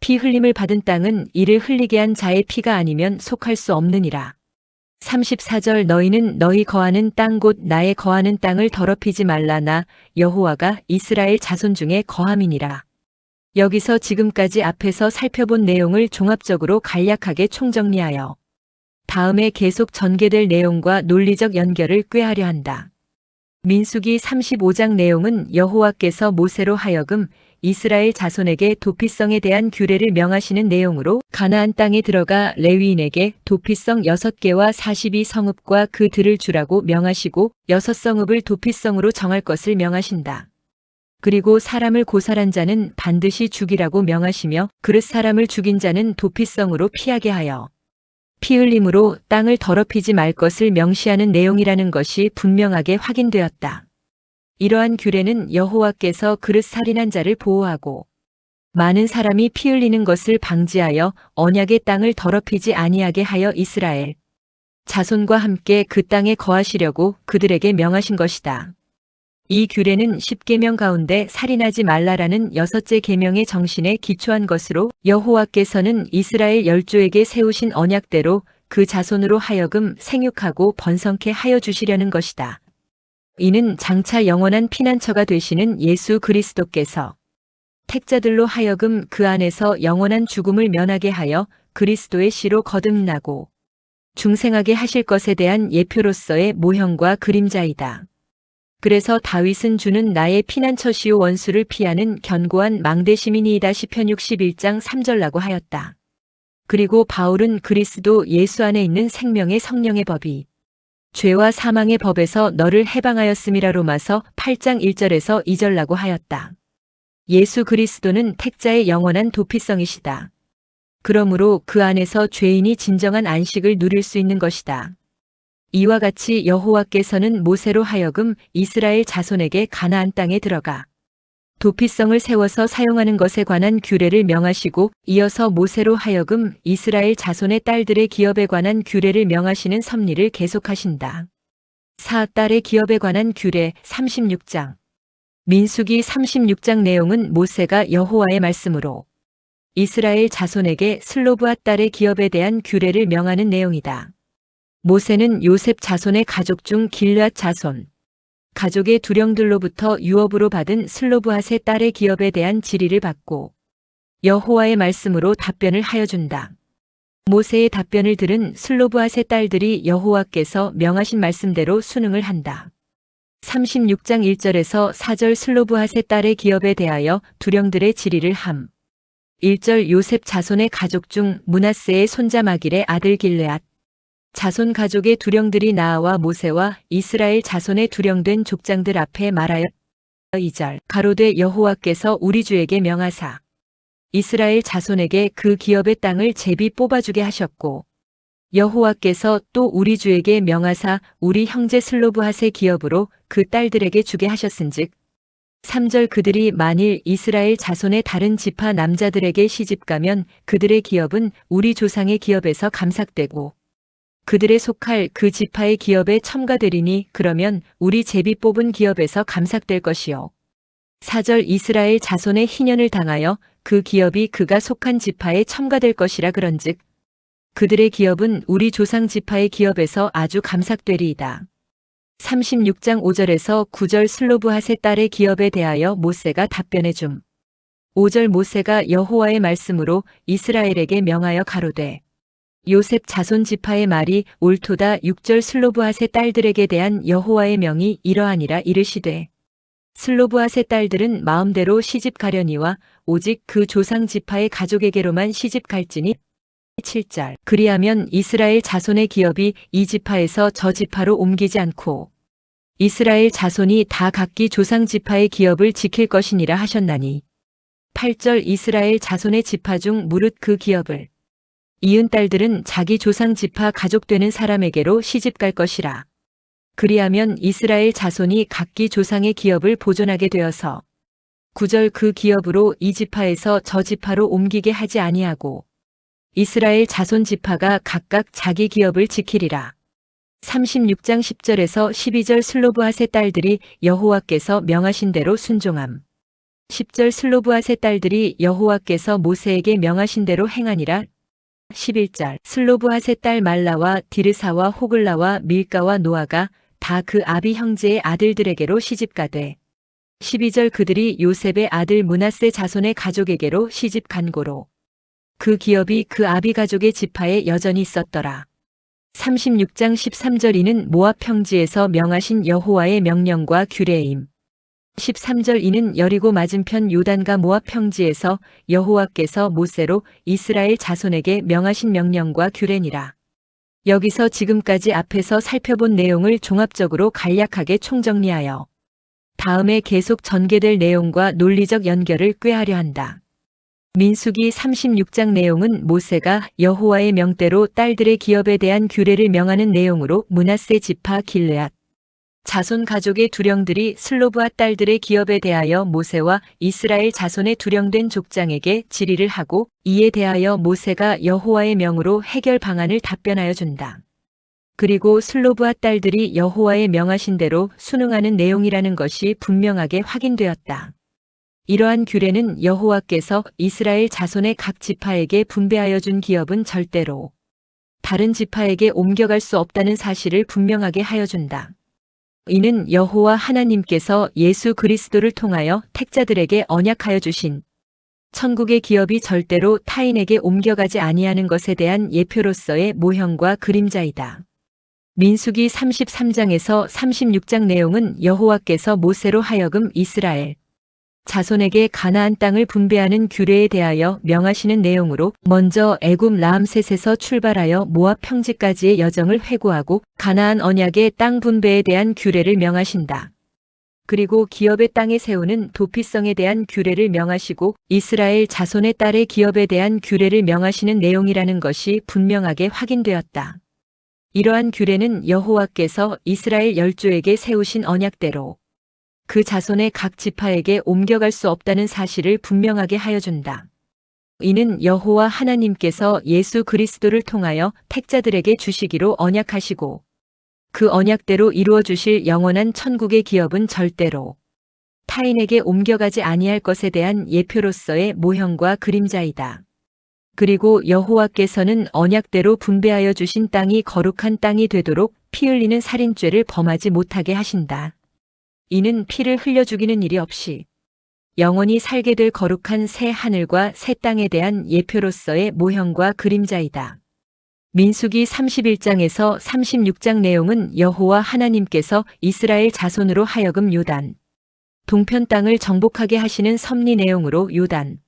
피 흘림을 받은 땅은 이를 흘리게 한 자의 피가 아니면 속할 수 없느니라. 34절 너희는 너희 거하는 땅 곧 나의 거하는 땅을 더럽히지 말라. 나 여호와가 이스라엘 자손 중에 거함이니라. 여기서 지금까지 앞에서 살펴본 내용을 종합적으로 간략하게 총정리하여 다음에 계속 전개될 내용과 논리적 연결을 꾀하려 한다. 민수기 35장 내용은 여호와께서 모세로 하여금 이스라엘 자손에게 도피성에 대한 규례를 명하시는 내용으로 가나안 땅에 들어가 레위인에게 도피성 6개와 42성읍과 그 들을 주라고 명하시고 6성읍을 도피성으로 정할 것을 명하신다. 그리고 사람을 고살한 자는 반드시 죽이라고 명하시며 그릇 사람을 죽인 자는 도피성으로 피하게 하여 피 흘림으로 땅을 더럽히지 말 것을 명시하는 내용이라는 것이 분명하게 확인되었다. 이러한 규례는 여호와께서 그릇 살인한 자를 보호하고 많은 사람이 피 흘리는 것을 방지하여 언약의 땅을 더럽히지 아니하게 하여 이스라엘 자손과 함께 그 땅에 거하시려고 그들에게 명하신 것이다. 이 규례는 10계명 가운데 살인하지 말라라는 6째 계명의 정신에 기초한 것으로 여호와께서는 이스라엘 열조에게 세우신 언약대로 그 자손으로 하여금 생육하고 번성케 하여 주시려는 것이다. 이는 장차 영원한 피난처가 되시는 예수 그리스도께서 택자들로 하여금 그 안에서 영원한 죽음을 면하게 하여 그리스도의 씨로 거듭나고 중생하게 하실 것에 대한 예표로서의 모형과 그림자이다. 그래서 다윗은 주는 나의 피난처시요 원수를 피하는 견고한 망대시민이이다 시편 61장 3절라고 하였다. 그리고 바울은 그리스도 예수 안에 있는 생명의 성령의 법이 죄와 사망의 법에서 너를 해방하였음이라 로마서 8장 1절에서 2절라고 하였다. 예수 그리스도는 택자의 영원한 도피성이시다. 그러므로 그 안에서 죄인이 진정한 안식을 누릴 수 있는 것이다. 이와 같이 여호와께서는 모세로 하여금 이스라엘 자손에게 가나안 땅에 들어가 도피성을 세워서 사용하는 것에 관한 규례를 명하시고 이어서 모세로 하여금 이스라엘 자손의 딸들의 기업에 관한 규례를 명하시는 섭리를 계속하신다. 딸의 기업에 관한 규례 36장 민수기 36장 내용은 모세가 여호와의 말씀으로 이스라엘 자손에게 슬로브앗 딸의 기업에 대한 규례를 명하는 내용이다. 모세는 요셉 자손의 가족 중 길르앗 자손 가족의 두령들로부터 유업으로 받은 슬로브앗의 딸의 기업에 대한 질의를 받고 여호와의 말씀으로 답변을 하여준다. 모세의 답변을 들은 슬로브앗의 딸들이 여호와께서 명하신 말씀대로 순응을 한다. 36장 1절에서 4절 슬로브앗의 딸의 기업에 대하여 두령들의 질의를 함. 1절 요셉 자손의 가족 중 므낫세의 손자 마길의 아들 길르앗 자손 가족의 두령들이 나아와 모세와 이스라엘 자손의 두령된 족장들 앞에 말하여 2절 가로되 여호와께서 우리 주에게 명하사 이스라엘 자손에게 그 기업의 땅을 제비 뽑아주게 하셨고 여호와께서 또 우리 주에게 명하사 우리 형제 슬로브앗의 기업으로 그 딸들에게 주게 하셨은즉 3절 그들이 만일 이스라엘 자손의 다른 지파 남자들에게 시집가면 그들의 기업은 우리 조상의 기업에서 감삭되고 그들의 속할 그 지파의 기업에 첨가되리니 그러면 우리 제비 뽑은 기업에서 감삭될 것이요. 4절 이스라엘 자손의 희년을 당하여 그 기업이 그가 속한 지파에 첨가될 것이라 그런즉 그들의 기업은 우리 조상 지파의 기업에서 아주 감삭되리이다. 36장 5절에서 9절 슬로브핫의 딸의 기업에 대하여 모세가 답변해 줌. 5절 모세가 여호와의 말씀으로 이스라엘에게 명하여 가로되 요셉 자손 지파의 말이 옳도다. 6절 슬로브핫의 딸들에게 대한 여호와의 명이 이러하니라 이르시되 슬로브핫의 딸들은 마음대로 시집 가려니와 오직 그 조상 지파의 가족에게로만 시집 갈지니 7절 그리하면 이스라엘 자손의 기업이 이 지파에서 저 지파로 옮기지 않고 이스라엘 자손이 다 각기 조상 지파의 기업을 지킬 것이니라 하셨나니 8절 이스라엘 자손의 지파 중 무릇 그 기업을 이은 딸들은 자기 조상 지파 가족 되는 사람에게로 시집 갈 것이라. 그리하면 이스라엘 자손이 각기 조상의 기업을 보존하게 되어서 9절 그 기업으로 이 지파에서 저 지파로 옮기게 하지 아니하고 이스라엘 자손 지파가 각각 자기 기업을 지키리라. 36장 10절에서 12절 슬로브핫의 딸들이 여호와께서 명하신 대로 순종함. 10절 슬로브핫의 딸들이 여호와께서 모세에게 명하신 대로 행하니라. 11절 슬로브핫의 딸 말라와 디르사와 호글라와 밀가와 노아가 다 그 아비 형제의 아들들에게로 시집가되 12절 그들이 요셉의 아들 므낫세 자손의 가족에게로 시집 간고로 그 기업이 그 아비 가족의 지파에 여전히 있었더라. 36장 13절 이는 모압 평지에서 명하신 여호와의 명령과 규례임. 13절 이는 여리고 맞은편 요단과 모압 평지에서 여호와께서 모세로 이스라엘 자손에게 명하신 명령과 규례니라. 여기서 지금까지 앞에서 살펴본 내용을 종합적으로 간략하게 총정리하여 다음에 계속 전개될 내용과 논리적 연결을 꾀하려 한다. 민수기 36장 내용은 모세가 여호와의 명대로 딸들의 기업에 대한 규례를 명하는 내용으로 므낫세 지파 길르앗 자손 가족의 두령들이 슬로브핫 딸들의 기업에 대하여 모세와 이스라엘 자손의 두령된 족장에게 질의를 하고 이에 대하여 모세가 여호와의 명으로 해결 방안을 답변하여 준다. 그리고 슬로브핫 딸들이 여호와의 명하신 대로 순응하는 내용이라는 것이 분명하게 확인되었다. 이러한 규례는 여호와께서 이스라엘 자손의 각 지파에게 분배하여 준 기업은 절대로 다른 지파에게 옮겨갈 수 없다는 사실을 분명하게 하여 준다. 이는 여호와 하나님께서 예수 그리스도를 통하여 택자들에게 언약하여 주신 천국의 기업이 절대로 타인에게 옮겨가지 아니하는 것에 대한 예표로서의 모형과 그림자이다. 민수기 33장에서 36장 내용은 여호와께서 모세로 하여금 이스라엘 자손에게 가나안 땅을 분배하는 규례에 대하여 명하시는 내용으로 먼저 애굽 라암셋에서 출발하여 모압 평지까지의 여정을 회고하고 가나안 언약의 땅 분배에 대한 규례를 명하신다. 그리고 기업의 땅에 세우는 도피성에 대한 규례를 명하시고 이스라엘 자손의 딸의 기업에 대한 규례를 명하시는 내용이라는 것이 분명하게 확인되었다. 이러한 규례는 여호와께서 이스라엘 열조에게 세우신 언약대로 그 자손의 각 지파에게 옮겨갈 수 없다는 사실을 분명하게 하여 준다. 이는 여호와 하나님께서 예수 그리스도를 통하여 택자들에게 주시기로 언약하시고 그 언약대로 이루어 주실 영원한 천국의 기업은 절대로 타인에게 옮겨가지 아니할 것에 대한 예표로서의 모형과 그림자이다. 그리고 여호와께서는 언약대로 분배하여 주신 땅이 거룩한 땅이 되도록 피 흘리는 살인죄를 범하지 못하게 하신다. 이는 피를 흘려 죽이는 일이 없이 영원히 살게 될 거룩한 새 하늘과 새 땅에 대한 예표로서의 모형과 그림자이다. 민수기 31장에서 36장 내용은 여호와 하나님께서 이스라엘 자손으로 하여금 요단 동편 땅을 정복하게 하시는 섭리 내용으로 요단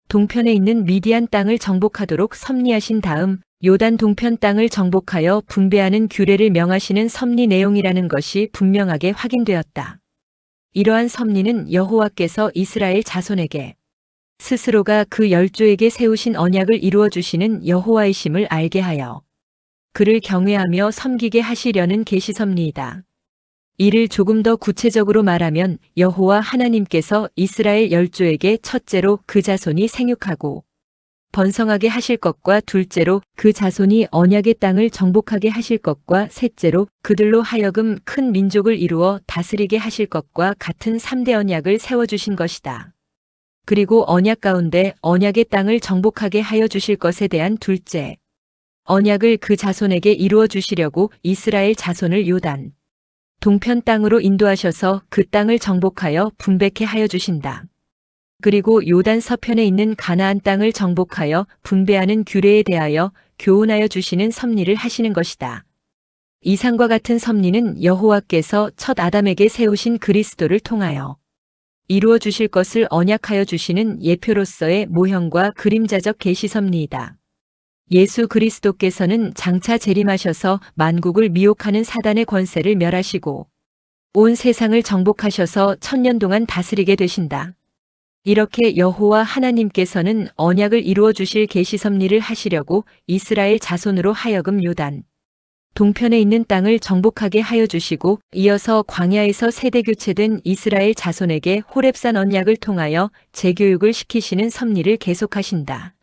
동편에 있는 미디안 땅을 정복하도록 섭리하신 다음 요단 동편 땅을 정복하여 분배하는 규례를 명하시는 섭리 내용이라는 것이 분명하게 확인되었다. 이러한 섭리는 여호와께서 이스라엘 자손에게 스스로가 그 열조에게 세우신 언약을 이루어 주시는 여호와이심을 알게 하여 그를 경외하며 섬기게 하시려는 계시 섭리이다. 이를 조금 더 구체적으로 말하면 여호와 하나님께서 이스라엘 열조에게 첫째로 그 자손이 생육하고 번성하게 하실 것과 둘째로 그 자손이 언약의 땅을 정복하게 하실 것과 셋째로 그들로 하여금 큰 민족을 이루어 다스리게 하실 것과 같은 3대 언약을 세워주신 것이다. 그리고 언약 가운데 언약의 땅을 정복하게 하여 주실 것에 대한 둘째 언약을 그 자손에게 이루어 주시려고 이스라엘 자손을 요단 동편 땅으로 인도하셔서 그 땅을 정복하여 분배케 하여 주신다. 그리고 요단 서편에 있는 가나안 땅을 정복하여 분배하는 규례에 대하여 교훈하여 주시는 섭리를 하시는 것이다. 이상과 같은 섭리는 여호와께서 첫 아담에게 세우신 그리스도를 통하여 이루어 주실 것을 언약하여 주시는 예표로서의 모형과 그림자적 계시 섭리이다. 예수 그리스도께서는 장차 재림하셔서 만국을 미혹하는 사단의 권세를 멸하시고 온 세상을 정복하셔서 1000년 동안 다스리게 되신다. 이렇게 여호와 하나님께서는 언약을 이루어 주실 계시 섭리를 하시려고 이스라엘 자손으로 하여금 요단 동편에 있는 땅을 정복하게 하여 주시고 이어서 광야에서 세대 교체된 이스라엘 자손에게 호렙산 언약을 통하여 재교육을 시키시는 섭리를 계속하신다.